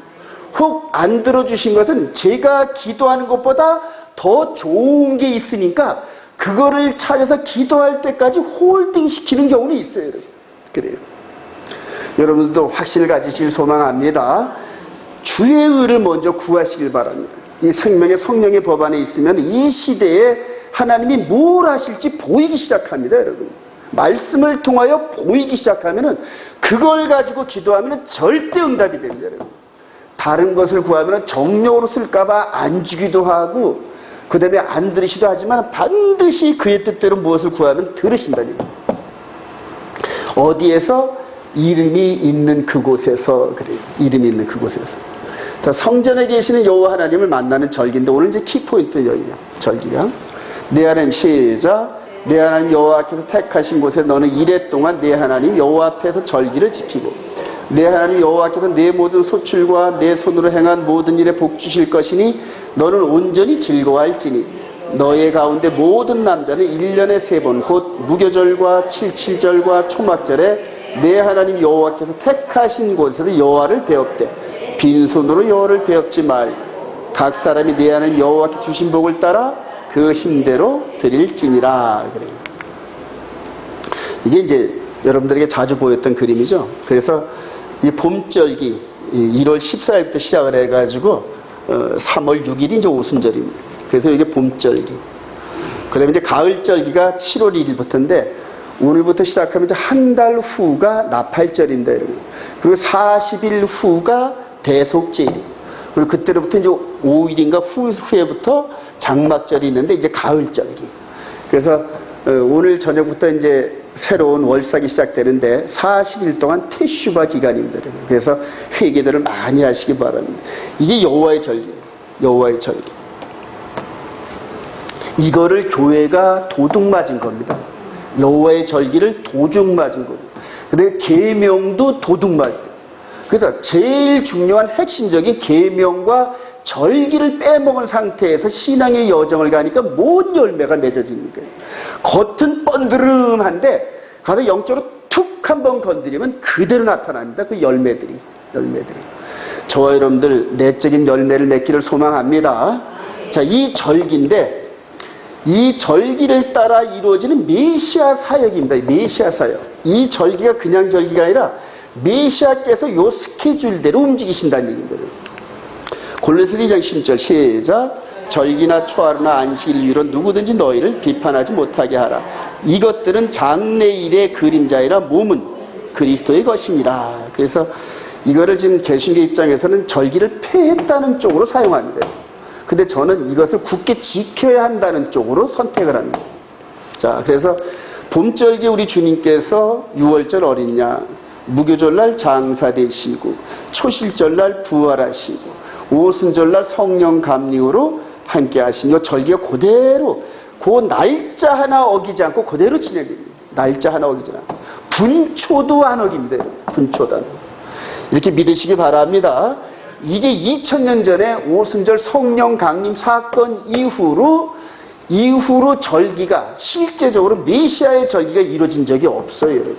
혹 안 들어주신 것은 제가 기도하는 것보다 더 좋은 게 있으니까 그거를 찾아서 기도할 때까지 홀딩 시키는 경우는 있어요, 여러분. 그래요. 여러분들도 확신을 가지시길 소망합니다. 주의 의를 먼저 구하시길 바랍니다. 이 생명의 성령의 법 안에 있으면 이 시대에 하나님이 뭘 하실지 보이기 시작합니다, 여러분. 말씀을 통하여 보이기 시작하면은 그걸 가지고 기도하면은 절대 응답이 됩니다, 여러분. 다른 것을 구하면은 정령으로 쓸까봐 안 주기도 하고, 그 다음에 안 들으시기도 하지만 반드시 그의 뜻대로 무엇을 구하면 들으신다니. 어디에서? 이름이 있는 그곳에서. 그래요. 이름이 있는 그곳에서. 자, 성전에 계시는 여호와 하나님을 만나는 절기인데 오늘 이제 키포인트는 여기예요. 절기가. 내 하나님 시작. 내 하나님 여호와께서 택하신 곳에 너는 이래 동안 내 하나님 여호와 앞에서 절기를 지키고 내 하나님 여호와께서 내 모든 소출과 내 손으로 행한 모든 일에 복 주실 것이니 너는 온전히 즐거워할지니 너의 가운데 모든 남자는 1년에 3번 곧 무교절과 칠칠절과 초막절에 내 하나님 여호와께서 택하신 곳에서 여호와를 배웁되 빈손으로 여호와를 배웁지 말. 각 사람이 내 하나님 여호와께 주신 복을 따라 그 힘대로 드릴지니라. 그래요. 이게 이제 여러분들에게 자주 보였던 그림이죠. 그래서 이 봄절기 1월 14일부터 시작을 해가지고 3월 6일이 이제 오순절입니다. 그래서 이게 봄절기. 그 다음에 이제 가을절기가 7월 1일부터인데 오늘부터 시작하면 이제 한 달 후가 나팔절입니다, 여러분. 그리고 40일 후가 대속제일. 그리고 그때로부터 이제 5일인가 후에부터 장막절이 있는데 이제 가을절기. 그래서 오늘 저녁부터 이제 새로운 월삭이 시작되는데 40일 동안 테슈바 기간입니다. 그래서 회개들을 많이 하시기 바랍니다. 이게 여호와의 절기, 여호와의 절기. 이거를 교회가 도둑 맞은 겁니다. 여호와의 절기를 도둑 맞은 겁니다. 근데 계명도 도둑 맞은 거예요. 그래서 제일 중요한 핵심적인 계명과 절기를 빼먹은 상태에서 신앙의 여정을 가니까 뭔 열매가 맺어집니까? 겉은 뻔드름한데 가서 영적으로 툭 한번 건드리면 그대로 나타납니다. 그 열매들이. 저와 여러분들 내적인 열매를 맺기를 소망합니다. 자, 이 절기인데 이 절기를 따라 이루어지는 메시아 사역입니다. 메시아 사역. 이 절기가 그냥 절기가 아니라 메시아께서 요 스케줄대로 움직이신다는 얘기입니다. 골로새 2장 10절 시작. 절기나 초하루나 안식일 이유로 누구든지 너희를 비판하지 못하게 하라. 이것들은 장래일의 그림자이라 몸은 그리스도의 것이니라. 그래서 이거를 지금 개신교 입장에서는 절기를 폐했다는 쪽으로 사용합니다. 근데 저는 이것을 굳게 지켜야 한다는 쪽으로 선택을 합니다. 자, 그래서 봄절기 우리 주님께서 6월절 어린 양, 무교절날 장사되시고 초실절날 부활하시고 오순절날 성령 감리로 함께 하신 이 절기가 그대로 그 날짜 하나 어기지 않고 그대로 진행됩니다. 날짜 하나 어기지 않고 분초도 안 어깁니다. 분초도 안 어깁니다. 이렇게 믿으시기 바랍니다. 이게 2000년 전에 오순절 성령 강림 사건 이후로 절기가 실제적으로 메시아의 절기가 이루어진 적이 없어요, 여러분.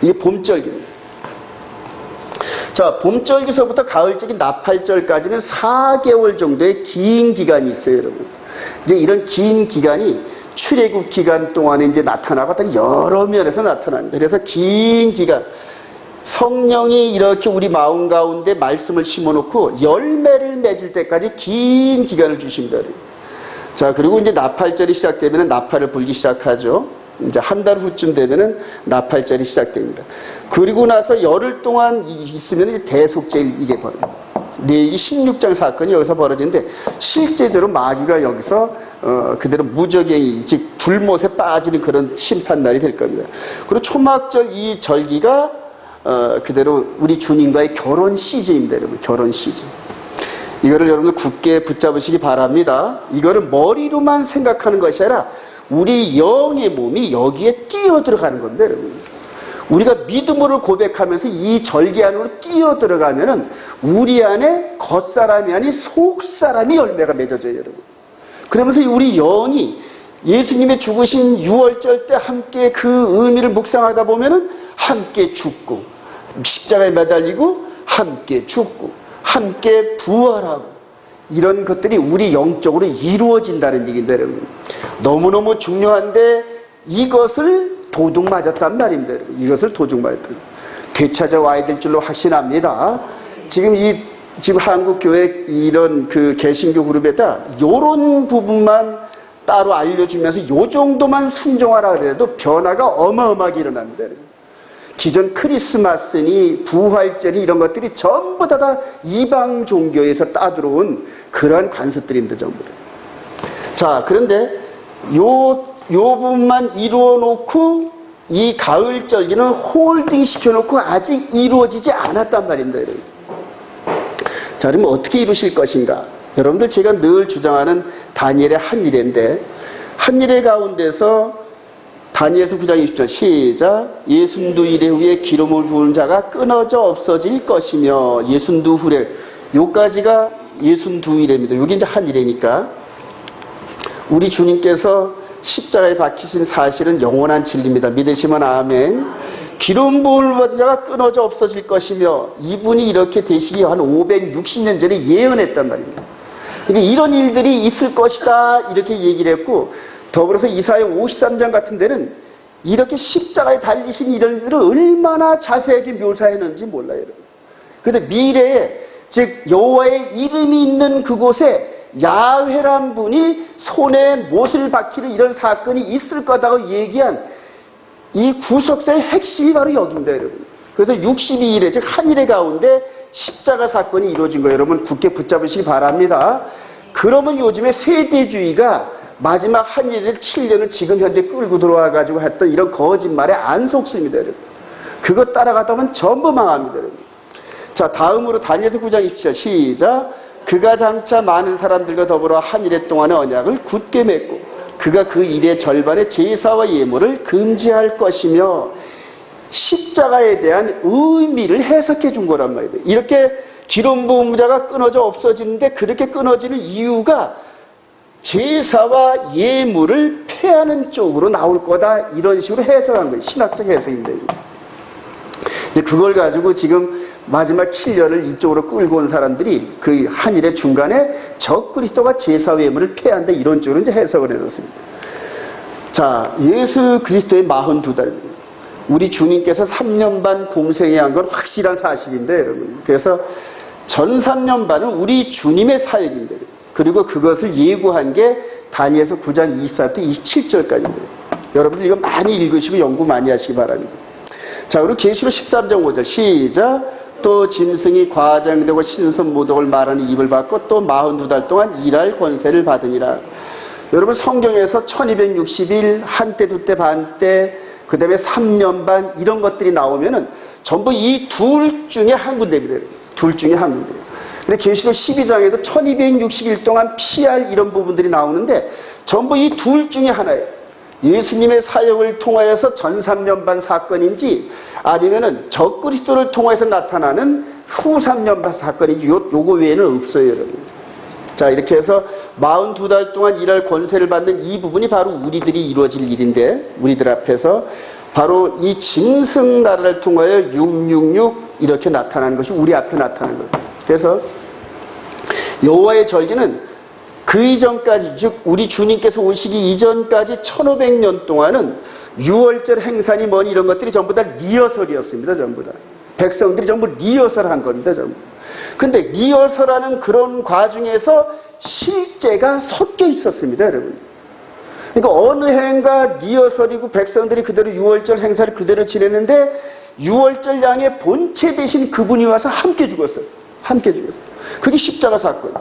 이게 봄절기입니다. 자, 봄절기서부터 가을절기 나팔절까지는 4개월 정도의 긴 기간이 있어요, 여러분. 이제 이런 긴 기간이 출애굽 기간 동안에 이제 나타나고 딱 여러 면에서 나타납니다. 그래서 긴 기간, 성령이 이렇게 우리 마음 가운데 말씀을 심어놓고 열매를 맺을 때까지 긴 기간을 주십니다. 자, 그리고 이제 나팔절이 시작되면 나팔을 불기 시작하죠. 이제 한 달 후쯤 되면은 나팔절이 시작됩니다. 그리고 나서 열흘 동안 있으면 이제 대속제일 이게 벌어집니다. 레위기 16장 사건이 여기서 벌어지는데 실제적으로 마귀가 여기서 그대로 무적행위, 즉 불못에 빠지는 그런 심판날이 될 겁니다. 그리고 초막절 이 절기가 그대로 우리 주님과의 결혼 시즌입니다, 여러분. 결혼 시즌. 이거를 여러분들 굳게 붙잡으시기 바랍니다. 이거를 머리로만 생각하는 것이 아니라 우리 영의 몸이 여기에 뛰어 들어가는 건데, 여러분. 우리가 믿음으로 고백하면서 이 절기 안으로 뛰어 들어가면은 우리 안에 겉사람이 아닌 속사람이 열매가 맺어져요, 여러분. 그러면서 우리 영이 예수님의 죽으신 유월절 때 함께 그 의미를 묵상하다 보면은 함께 죽고 십자가에 매달리고 함께 죽고 함께 부활하고 이런 것들이 우리 영적으로 이루어진다는 얘기인데 여러분, 너무너무 중요한데 이것을 도둑 맞았단 말입니다. 여러분. 이것을 도둑 맞았다. 되찾아와야 될 줄로 확신합니다. 지금 한국 교회 이런 그 개신교 그룹에다 요런 부분만 따로 알려주면서 요 정도만 순종하라 그래도 변화가 어마어마하게 일어납니다. 기존 크리스마스니 부활절이 이런 것들이 전부 다 이방 종교에서 따들어온 그러한 관습들입니다. 전부 다. 자, 그런데 요 부분만 이루어 놓고 이 가을절기는 홀딩 시켜놓고 아직 이루어지지 않았단 말입니다. 여러분. 자, 그러면 어떻게 이루실 것인가? 여러분들 제가 늘 주장하는 다니엘의 한 일인데, 한 일의 가운데서 다니엘서 9장 20절 시작. 예순두 일에 후에 기름을 부은 자가 끊어져 없어질 것이며, 예순두 후에 요까지가 예순두 일입니다. 요게 이제 한 일이니까 우리 주님께서 십자가에 박히신 사실은 영원한 진리입니다. 믿으시면 아멘. 기름 부은 자가 끊어져 없어질 것이며, 이분이 이렇게 되시기 한 560년 전에 예언했단 말입니다. 그러니까 이런 일들이 있을 것이다 이렇게 얘기를 했고, 더불어서 이사야 53장 같은 데는 이렇게 십자가에 달리신 이런 일들을 얼마나 자세하게 묘사했는지 몰라요. 여러분. 그런데 미래에 즉 여호와의 이름이 있는 그곳에 야훼란 분이 손에 못을 박히는 이런 사건이 있을 거다고 얘기한 이 구속사의 핵심이 바로 여기입니다. 여러분. 그래서 62일에 즉 한 일의 가운데 십자가 사건이 이루어진 거예요. 여러분 굳게 붙잡으시기 바랍니다. 그러면 요즘에 세대주의가 마지막 한 일을 7년을 지금 현재 끌고 들어와가지고 했던 이런 거짓말에 안 속습니다. 여러분. 그거 따라가다 보면 전부 망합니다. 여러분. 자, 다음으로 다니엘서 9장 20절 시작. 그가 장차 많은 사람들과 더불어 한 일의 동안의 언약을 굳게 맺고 그가 그 일의 절반의 제사와 예물을 금지할 것이며, 십자가에 대한 의미를 해석해 준 거란 말이에요. 이렇게 기름 부은 자가 끊어져 없어지는데 그렇게 끊어지는 이유가 제사와 예물을 폐하는 쪽으로 나올 거다 이런 식으로 해석한 거예요. 신학적 해석인데 이제 그걸 가지고 지금 마지막 7년을 이쪽으로 끌고 온 사람들이 그 한 일의 중간에 적그리스도가 제사와 예물을 폐한다 이런 쪽으로 이제 해석을 해놓습니다. 자, 예수 그리스도의 42달입니다. 우리 주님께서 3년 반 공생해야 한 건 확실한 사실인데 여러분, 그래서 전 3년 반은 우리 주님의 사역인데, 그리고 그것을 예고한 게 다니엘서 9장 24절부터 27절까지입니다. 여러분들 이거 많이 읽으시고 연구 많이 하시기 바랍니다. 자, 그리고 계시록 13장 5절 시작. 또 짐승이 과장되고 신선 모독을 말하는 입을 받고 또 42달 동안 일할 권세를 받으니라. 여러분 성경에서 1260일, 한때, 두때, 반때, 그 다음에 3년 반 이런 것들이 나오면은 전부 이 둘 중에 한 군데입니다. 둘 중에 한 군데. 근데 계시록 12장에도 1260일 동안 피할 이런 부분들이 나오는데 전부 이 둘 중에 하나예요. 예수님의 사역을 통하여서 전 3년 반 사건인지 아니면은 적그리스도를 통해서 나타나는 후 3년 반 사건인지 요거 외에는 없어요, 여러분. 자, 이렇게 해서 42달 동안 일할 권세를 받는 이 부분이 바로 우리들이 이루어질 일인데, 우리들 앞에서 바로 이 짐승 나라를 통하여 666 이렇게 나타나는 것이 우리 앞에 나타나는 거예요. 그래서 여호와의 절기는 그 이전까지, 즉 우리 주님께서 오시기 이전까지 1500년 동안은 유월절 행사니 뭐니 이런 것들이 전부 다 리허설이었습니다. 전부 다 백성들이 전부 리허설한 겁니다. 전부. 근데 리허설하는 그런 과정에서 실제가 섞여 있었습니다. 여러분. 그러니까 어느 해인가 리허설이고 백성들이 그대로 유월절 행사를 그대로 지냈는데 유월절 양의 본체 대신 그분이 와서 함께 죽었어요. 함께 죽었어요. 그게 십자가 사건.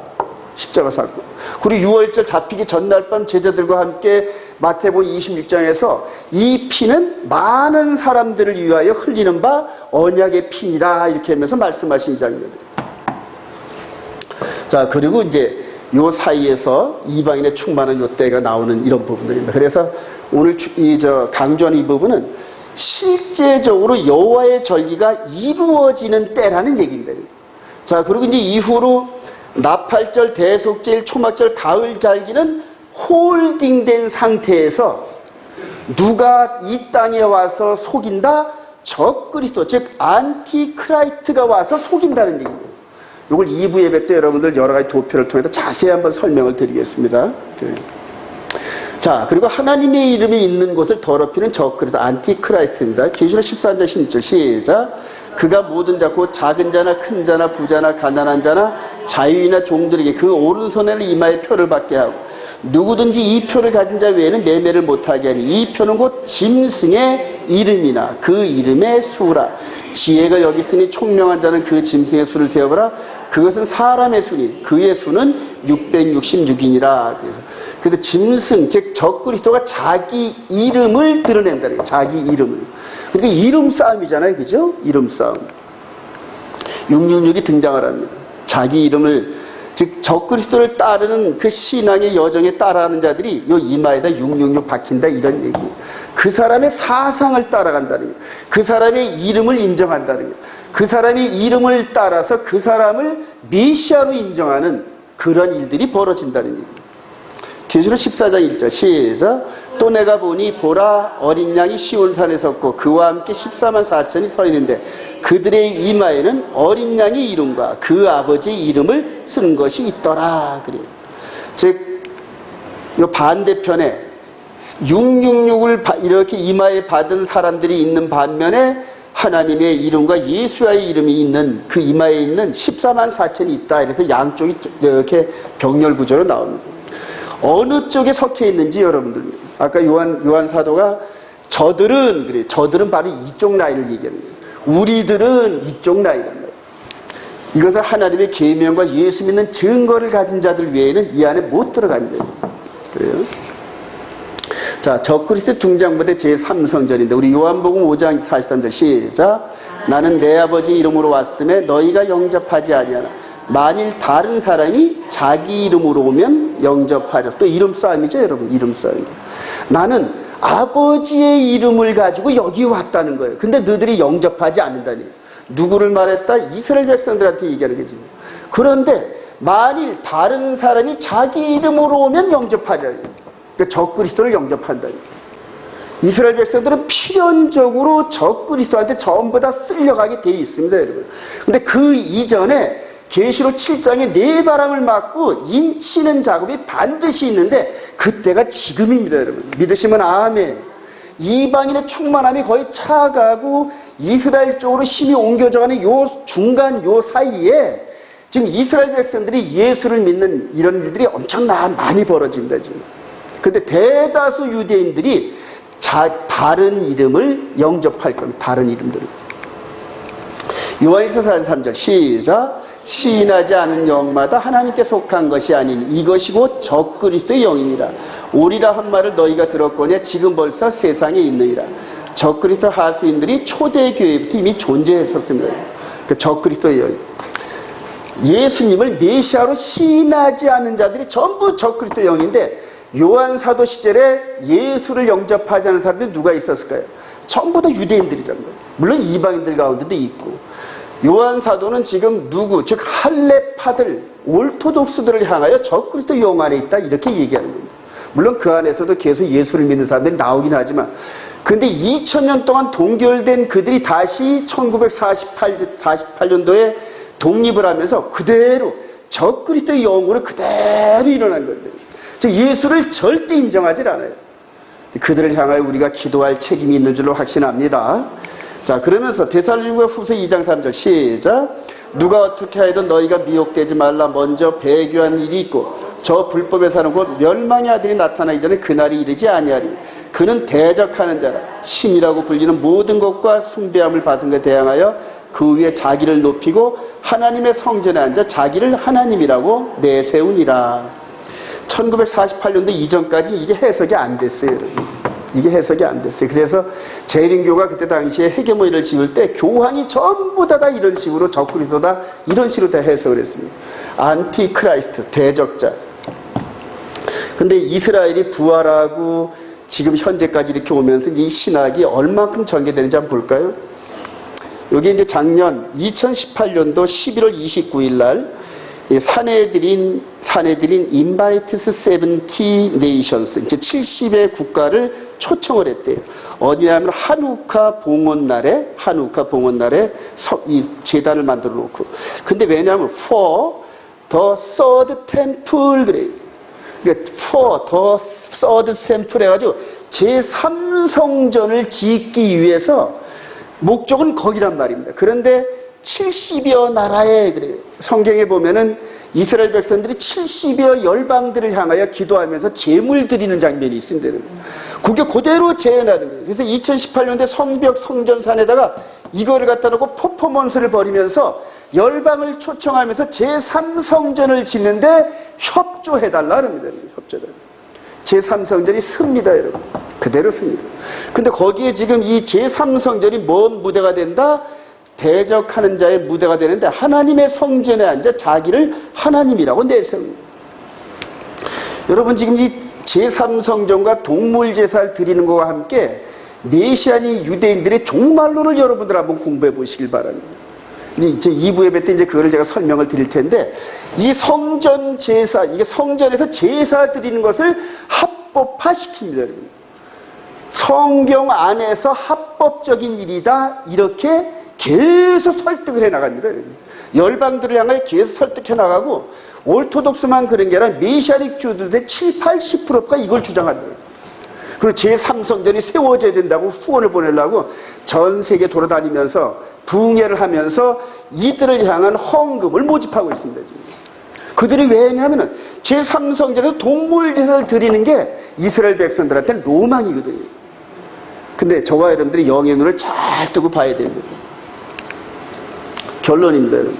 십자가 사건. 그리고 유월절 잡히기 전날 밤 제자들과 함께 마태복음 26장에서 이 피는 많은 사람들을 위하여 흘리는 바 언약의 피니라 이렇게 하면서 말씀하신 장입니다. 자, 그리고 이제 요 사이에서 이방인의 충만한 요 때가 나오는 이런 부분들입니다. 그래서 오늘 강조하는 이 부분은 실제적으로 여호와의 절기가 이루어지는 때라는 얘기입니다. 자, 그리고 이제 이후로 나팔절, 대속절, 초막절, 가을절기는 홀딩된 상태에서 누가 이 땅에 와서 속인다? 적그리스도, 즉 안티크라이스트가 와서 속인다는 얘기예요. 이걸 2부 예배 때 여러분들 여러 가지 도표를 통해서 자세히 한번 설명을 드리겠습니다. 자, 그리고 하나님의 이름이 있는 곳을 더럽히는 적그리스도, 안티크라이스트입니다. 계시록 14장 16절 시작. 그가 모든 자, 곧 작은 자나 큰 자나 부자나 가난한 자나 자유인이나 종들에게 그 오른손에는 이마에 표를 받게 하고 누구든지 이 표를 가진 자 외에는 매매를 못하게 하니 이 표는 곧 짐승의 이름이나 그 이름의 수라. 지혜가 여기 있으니 총명한 자는 그 짐승의 수를 세어보라. 그것은 사람의 수니 그의 수는 666이니라. 그래서 짐승, 즉 적그리스도가 자기 이름을 드러낸다는 거예요. 자기 이름을. 그러니까 이름 싸움이잖아요. 그죠? 이름 싸움. 666이 등장을 합니다. 자기 이름을, 즉 적그리스도를 따르는 그 신앙의 여정에 따라하는 자들이 요 이마에다 666 박힌다, 이런 얘기. 그 사람의 사상을 따라간다는 거예요. 그 사람의 이름을 인정한다는 거예요. 그 사람의 이름을 따라서 그 사람을 메시아로 인정하는 그런 일들이 벌어진다는 얘기예요. 계시록 14장 1절 시작. 또 내가 보니 보라 어린 양이 시온산에 섰고 그와 함께 14만 4천이 서 있는데 그들의 이마에는 어린 양의 이름과 그 아버지의 이름을 쓴 것이 있더라. 그래요. 즉, 이 반대편에 666을 이렇게 이마에 받은 사람들이 있는 반면에 하나님의 이름과 예수의 이름이 있는 그 이마에 있는 14만 4천이 있다. 그래서 양쪽이 이렇게 병렬 구조로 나옵니다. 어느 쪽에 속해 있는지 여러분들, 아까 요한 사도가 저들은, 그래, 저들은 바로 이쪽 라인을 얘기하는 거예요. 우리들은 이쪽 라인이란 말이에요. 이것은 하나님의 계명과 예수 믿는 증거를 가진 자들 외에는 이 안에 못 들어갑니다. 그래요? 자, 적그리스도 등장부대 제3성전인데 우리 요한복음 5장 43절 시작. 나는 내 아버지 이름으로 왔음에 너희가 영접하지 아니하나 만일 다른 사람이 자기 이름으로 오면 영접하려. 또 이름 싸움이죠, 여러분. 이름 싸움. 나는 아버지의 이름을 가지고 여기 왔다는 거예요. 근데 너희들이 영접하지 않는다니. 누구를 말했다? 이스라엘 백성들한테 얘기하는 거지. 그런데 만일 다른 사람이 자기 이름으로 오면 영접하려. 그러니까 적그리스도를 영접한다니. 이스라엘 백성들은 필연적으로 적그리스도한테 전부 다 쓸려가게 되어 있습니다, 여러분. 근데 그 이전에 계시록 7장에 네 바람을 맞고 인치는 작업이 반드시 있는데 그때가 지금입니다, 여러분. 믿으시면 아멘. 이방인의 충만함이 거의 차가고 이스라엘 쪽으로 힘이 옮겨져가는 요 중간 요 사이에 지금 이스라엘 백성들이 예수를 믿는 이런 일들이 엄청나게 많이 벌어집니다, 지금. 근데 대다수 유대인들이 다른 이름을 영접할 겁니다. 다른 이름들을. 요한일서 4장 3절 시작. 시인하지 않은 영마다 하나님께 속한 것이 아닌 이것이 곧 적그리스도의 영이니라. 오리라 한 말을 너희가 들었거니와 지금 벌써 세상에 있느니라. 적그리스도 하수인들이 초대교회부터 이미 존재했었습니다. 그 적그리스도의 영. 예수님을 메시아로 시인하지 않은 자들이 전부 적그리스도의 영인데 요한 사도 시절에 예수를 영접하지 않은 사람들이 누가 있었을까요? 전부 다 유대인들이라는 거예요. 물론 이방인들 가운데도 있고. 요한 사도는 지금 누구, 즉 할례파들, 올토독스들을 향하여 적그리스도 영 안에 있다, 이렇게 얘기하는 겁니다. 물론 그 안에서도 계속 예수를 믿는 사람들이 나오긴 하지만, 근데 2000년 동안 동결된 그들이 다시 1948년도에 독립을 하면서 그대로 적그리스도의 영으로 그대로 일어난 겁니다. 즉 예수를 절대 인정하지 않아요. 그들을 향하여 우리가 기도할 책임이 있는 줄로 확신합니다. 자, 그러면서 데살로니가 후서 2장 3절 시작. 누가 어떻게 하여도 너희가 미혹되지 말라. 먼저 배교한 일이 있고 저 불법에 사는 곧 멸망의 아들이 나타나기 전에 그날이 이르지 아니하리. 그는 대적하는 자라. 신이라고 불리는 모든 것과 숭배함을 받은 것에 대항하여 그 위에 자기를 높이고 하나님의 성전에 앉아 자기를 하나님이라고 내세우니라. 1948년도 이전까지 이게 해석이 안 됐어요, 여러분. 이게 해석이 안 됐어요. 그래서 재림교가 그때 당시에 헤게모니를 지을 때 교황이 전부 다 이런 식으로 적그리스도다 이런 식으로 다 해석을 했습니다. 안티크라이스트, 대적자. 근데 이스라엘이 부활하고 지금 현재까지 이렇게 오면서 이 신학이 얼마큼 전개되는지 한번 볼까요? 여기 이제 작년 2018년도 11월 29일 날 사내들인 인바이트스 70 네이션스, 이제 70의 국가를 초청을 했대요. 어디냐면 한우카 봉헌날에 이 제단을 만들어 놓고. 근데 왜냐하면 for the third temple 그래요. 그러니까 for the third temple 해가지고 제3성전을 짓기 위해서 목적은 거기란 말입니다. 그런데 70여 나라에, 그래요. 성경에 보면은 이스라엘 백성들이 70여 열방들을 향하여 기도하면서 제물 드리는 장면이 있습니다. 그게 그대로 재현하는 거예요. 그래서 2018년대 성벽 성전산에다가 이거를 갖다 놓고 퍼포먼스를 벌이면서 열방을 초청하면서 제3성전을 짓는데 협조해달라는 겁니다. 협조해달라. 제3성전이 섭니다, 여러분. 그대로 섭니다. 근데 거기에 지금 이 제3성전이 뭔 무대가 된다? 대적하는 자의 무대가 되는데 하나님의 성전에 앉아 자기를 하나님이라고 내세웁니다. 여러분, 지금 이 제3성전과 동물제사를 드리는 것과 함께 메시아니 유대인들의 종말론을 여러분들 한번 공부해 보시길 바랍니다. 이제 2부 예배 때 이제 그거를 제가 설명을 드릴 텐데, 이 성전 제사, 이게 성전에서 제사 드리는 것을 합법화시킵니다, 여러분. 성경 안에서 합법적인 일이다, 이렇게 계속 설득을 해 나갑니다. 열방들을 향해 계속 설득해 나가고, 오르토독스만 그런 게 아니라 메시아닉 주들의 7, 80%가 이걸 주장한다. 그리고 제3성전이 세워져야 된다고 후원을 보내려고 전 세계 돌아다니면서 붕해를 하면서 이들을 향한 헌금을 모집하고 있습니다. 지금. 그들이 왜 했냐면은 제3성전에서 동물제사를 드리는 게 이스라엘 백성들한테는 로망이거든요. 근데 저와 여러분들이 영의 눈을 잘 뜨고 봐야 됩니다. 결론입니다, 여러분.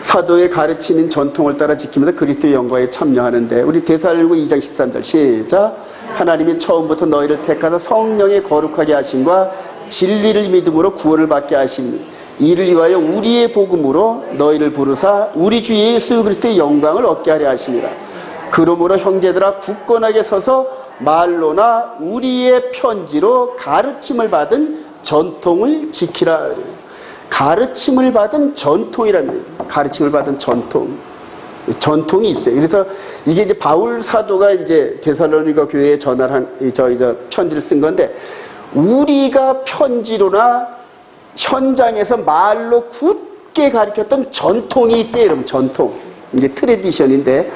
사도의 가르치는 전통을 따라 지키면서 그리스도의 영광에 참여하는데, 우리 데살로니가 2장 13절 시작. 하나님이 처음부터 너희를 택하사 성령에 거룩하게 하심과 진리를 믿음으로 구원을 받게 하심, 이를 위하여 우리의 복음으로 너희를 부르사 우리 주 예수 그리스도의 영광을 얻게 하려 하심이라. 그러므로 형제들아, 굳건하게 서서 말로나 우리의 편지로 가르침을 받은 전통을 지키라. 가르침을 받은 전통이랍니다. 가르침을 받은 전통이 있어요. 그래서 이게 이제 바울 사도가 이제 데살로니가 교회에 전할 편지를 쓴 건데, 우리가 편지로나 현장에서 말로 굳게 가르쳤던 전통이 있대요, 여러분. 전통. 이게 트레디션인데,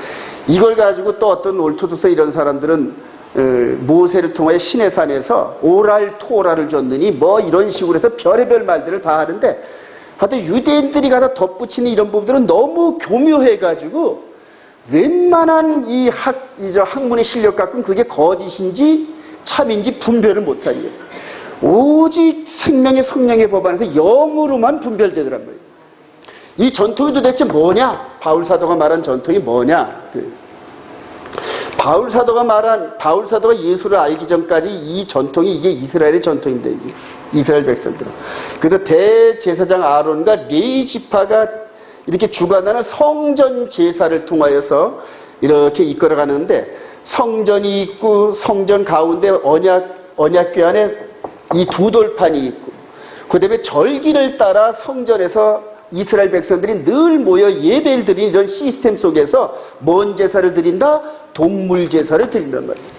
이걸 가지고 또 어떤 올토도스 이런 사람들은 모세를 통하여 시내산에서 오랄 토라를 줬느니 뭐 이런 식으로 해서 별의별 말들을 다 하는데, 하여튼 유대인들이 가다 덧붙이는 이런 부분들은 너무 교묘해가지고 웬만한 이 학문의 실력 갖고는 그게 거짓인지 참인지 분별을 못하는 거예요. 오직 생명의 성령의 법 안에서 영으로만 분별되더란 말이에요. 이 전통이 도대체 뭐냐? 바울 사도가 말한 전통이 뭐냐? 바울 사도가 예수를 알기 전까지 이 전통이, 이게 이스라엘의 전통입니다. 이게. 이스라엘 백성들은. 그래서 대제사장 아론과 레위 지파가 이렇게 주관하는 성전 제사를 통하여서 이렇게 이끌어가는데, 성전이 있고 성전 가운데 언약궤 안에 이 두 돌판이 있고, 그 다음에 절기를 따라 성전에서 이스라엘 백성들이 늘 모여 예배를 드리는 이런 시스템 속에서 뭔 제사를 드린다? 동물 제사를 드린단 말이에요.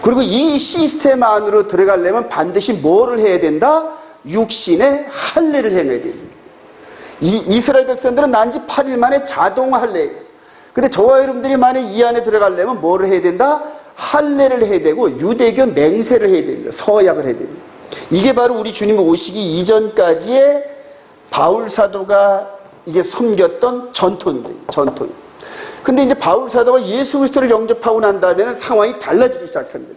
그리고 이 시스템 안으로 들어가려면 반드시 뭐를 해야 된다? 육신의 할례를 행해야 됩니다. 이스라엘 백성들은 난지 8일 만에 자동 할례. 근데 저와 여러분들이 만약 이 안에 들어가려면 뭐를 해야 된다? 할례를 해야 되고 유대교 맹세를 해야 됩니다. 서약을 해야 됩니다. 이게 바로 우리 주님 오시기 이전까지의 바울 사도가 이게 섬겼던 전통입니다. 전통. 근데 이제 바울 사도가 예수 그리스도를 영접하고 난 다음에는 상황이 달라지기 시작합니다.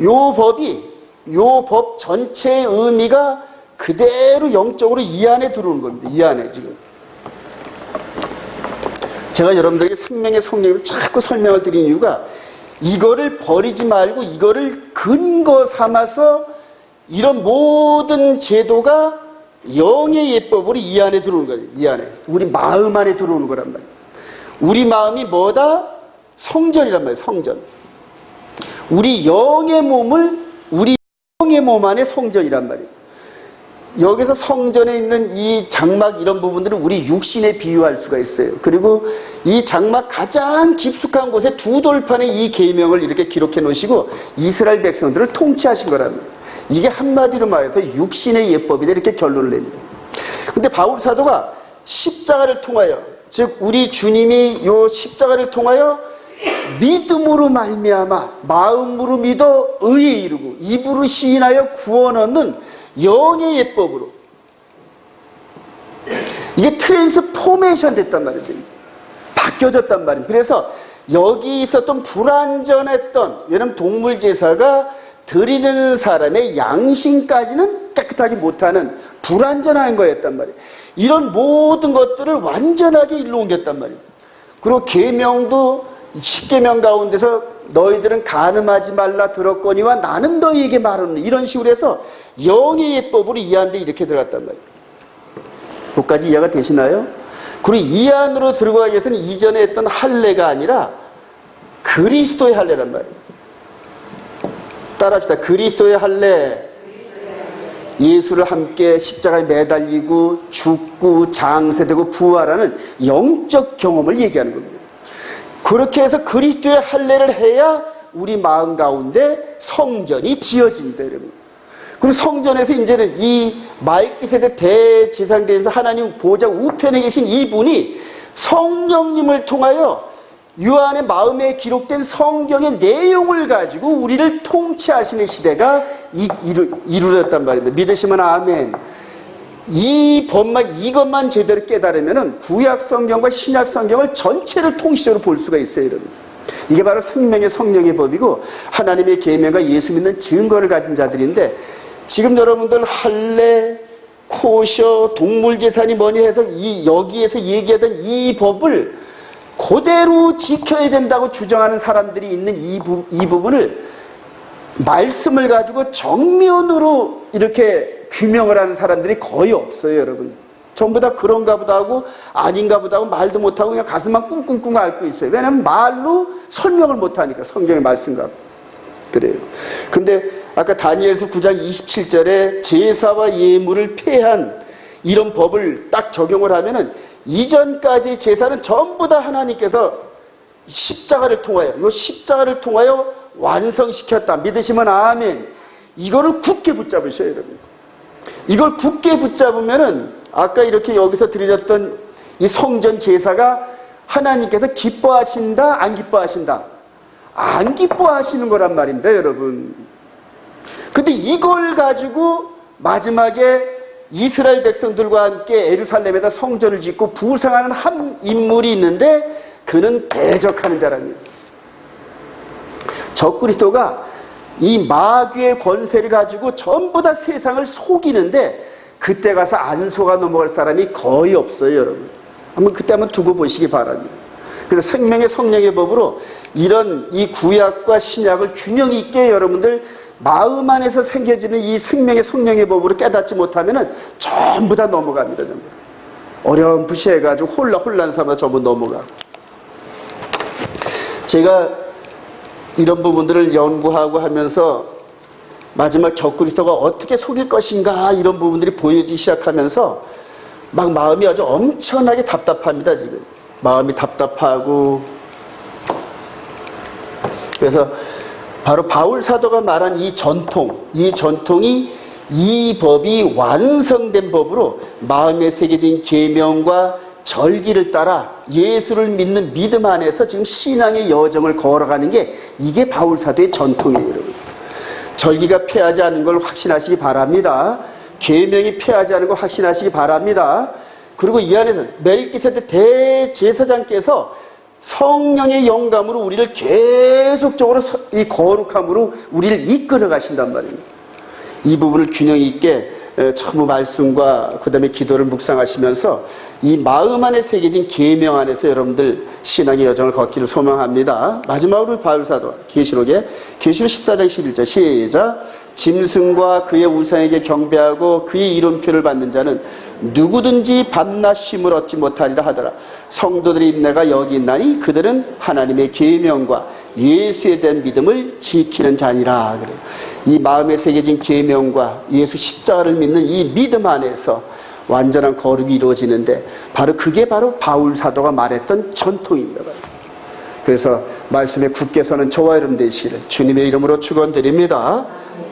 요 법 전체의 의미가 그대로 영적으로 이 안에 들어오는 겁니다. 이 안에 지금. 제가 여러분들에게 생명의 성령을 자꾸 설명을 드리는 이유가, 이거를 버리지 말고 이거를 근거 삼아서 이런 모든 제도가 영의 예법으로 이 안에 들어오는 거예요. 이 안에. 우리 마음 안에 들어오는 거란 말이에요. 우리 마음이 뭐다? 성전이란 말이에요. 성전. 우리 영의 몸 안에 성전이란 말이에요. 여기서 성전에 있는 이 장막 이런 부분들은 우리 육신에 비유할 수가 있어요. 그리고 이 장막 가장 깊숙한 곳에 두 돌판에 이 계명을 이렇게 기록해 놓으시고 이스라엘 백성들을 통치하신 거랍니다. 이게 한마디로 말해서 육신의 예법이다 이렇게 결론을 냅니다. 근데 바울 사도가 십자가를 통하여, 즉 우리 주님이 요 십자가를 통하여 믿음으로 말미암아 마음으로 믿어 의에 이르고 입으로 시인하여 구원 얻는 영의 예법으로 이게 트랜스포메이션 됐단 말입니다. 바뀌어졌단 말입니다. 그래서 여기 있었던 불완전했던, 왜냐하면 동물 제사가 드리는 사람의 양심까지는 깨끗하게 못하는 불완전한 거였단 말이에요. 이런 모든 것들을 완전하게 일로 옮겼단 말이에요. 그리고 계명도 10계명 가운데서 너희들은 간음하지 말라 들었거니와 나는 너희에게 말하노니, 이런 식으로 해서 영의 예법으로 이 안에 이렇게 들어갔단 말이에요. 그것까지 이해가 되시나요? 그리고 이 안으로 들어가기 위해서는 이전에 했던 할례가 아니라 그리스도의 할례란 말이에요. 따라합시다. 그리스도의 할례. 예수를 함께 십자가에 매달리고 죽고 장세되고 부활하는 영적 경험을 얘기하는 겁니다. 그렇게 해서 그리스도의 할례를 해야 우리 마음 가운데 성전이 지어진다, 여러분. 그리고 성전에서 이제는 이 말기세대 대제사장되셔서 하나님 보좌 우편에 계신 이분이 성령님을 통하여 요한의 마음에 기록된 성경의 내용을 가지고 우리를 통치하시는 시대가 이루어졌단 말입니다. 믿으시면 아멘. 이 법만, 이것만 제대로 깨달으면 구약 성경과 신약 성경을 전체를 통시적으로 볼 수가 있어요, 여러분. 이게 바로 생명의 성령의 법이고 하나님의 계명과 예수 믿는 증거를 가진 자들인데, 지금 여러분들 할례, 코셔, 동물제사니 뭐니 해서 여기에서 얘기하던 이 법을 그대로 지켜야 된다고 주장하는 사람들이 있는 이 부분을 말씀을 가지고 정면으로 이렇게 규명을 하는 사람들이 거의 없어요, 여러분. 전부 다 그런가 보다 하고 아닌가 보다 하고 말도 못하고 그냥 가슴만 꿍꿍꿍 앓고 있어요. 왜냐하면 말로 설명을 못하니까, 성경의 말씀과. 그래요. 근데 아까 다니엘서 9장 27절에 제사와 예물을 폐한 이런 법을 딱 적용을 하면은 이전까지 제사는 전부 다 하나님께서 십자가를 통하여, 이 십자가를 통하여 완성시켰다. 믿으시면 아멘. 이거를 굳게 붙잡으셔요, 여러분. 이걸 굳게 붙잡으면은 아까 이렇게 여기서 드려졌던 이 성전 제사가 하나님께서 기뻐하신다, 안 기뻐하신다? 안 기뻐하시는 거란 말입니다, 여러분. 근데 이걸 가지고 마지막에 이스라엘 백성들과 함께 예루살렘에다 성전을 짓고 부상하는 한 인물이 있는데 그는 대적하는 자랍니다. 적그리스도가 이 마귀의 권세를 가지고 전부 다 세상을 속이는데 그때 가서 안 속아 넘어갈 사람이 거의 없어요, 여러분. 그때 한번 두고 보시기 바랍니다. 그래서 생명의 성령의 법으로 이런 이 구약과 신약을 균형 있게 여러분들 마음 안에서 생겨지는 이 생명의 성령의 법으로 깨닫지 못하면은 전부 다 넘어갑니다, 전부 다. 어렴풋이 해가지고 혼란 삼아 전부 넘어가. 제가 이런 부분들을 연구하고 하면서 마지막 적그리스도가 어떻게 속일 것인가 이런 부분들이 보여지기 시작하면서 막 마음이 아주 엄청나게 답답합니다, 지금. 마음이 답답하고. 그래서 바로 바울 사도가 말한 이 전통이 이 법이 완성된 법으로 마음에 새겨진 계명과 절기를 따라 예수를 믿는 믿음 안에서 지금 신앙의 여정을 걸어가는 게 이게 바울 사도의 전통이에요, 여러분. 절기가 폐하지 않은 걸 확신하시기 바랍니다. 계명이 폐하지 않은 걸 확신하시기 바랍니다. 그리고 이 안에서 멜기세덱 대제사장께서 성령의 영감으로 우리를 계속적으로 이 거룩함으로 우리를 이끌어 가신단 말입니다. 이 부분을 균형 있게 전부 말씀과 그 다음에 기도를 묵상하시면서 이 마음 안에 새겨진 계명 안에서 여러분들 신앙의 여정을 걷기를 소망합니다. 마지막으로 바울 사도 계시록 14장 11절 시작. 짐승과 그의 우상에게 경배하고 그의 이름표를 받는 자는 누구든지 밤낮 쉼을 얻지 못하리라 하더라. 성도들의 인내가 여기 있나니 그들은 하나님의 계명과 예수에 대한 믿음을 지키는 자니라 그래요. 이 마음에 새겨진 계명과 예수 십자가를 믿는 이 믿음 안에서 완전한 거룩이 이루어지는데 그게 바로 바울 사도가 말했던 전통입니다. 그래서 말씀에 굳게 서는 저와 여러분 되시기를 주님의 이름으로 축원드립니다.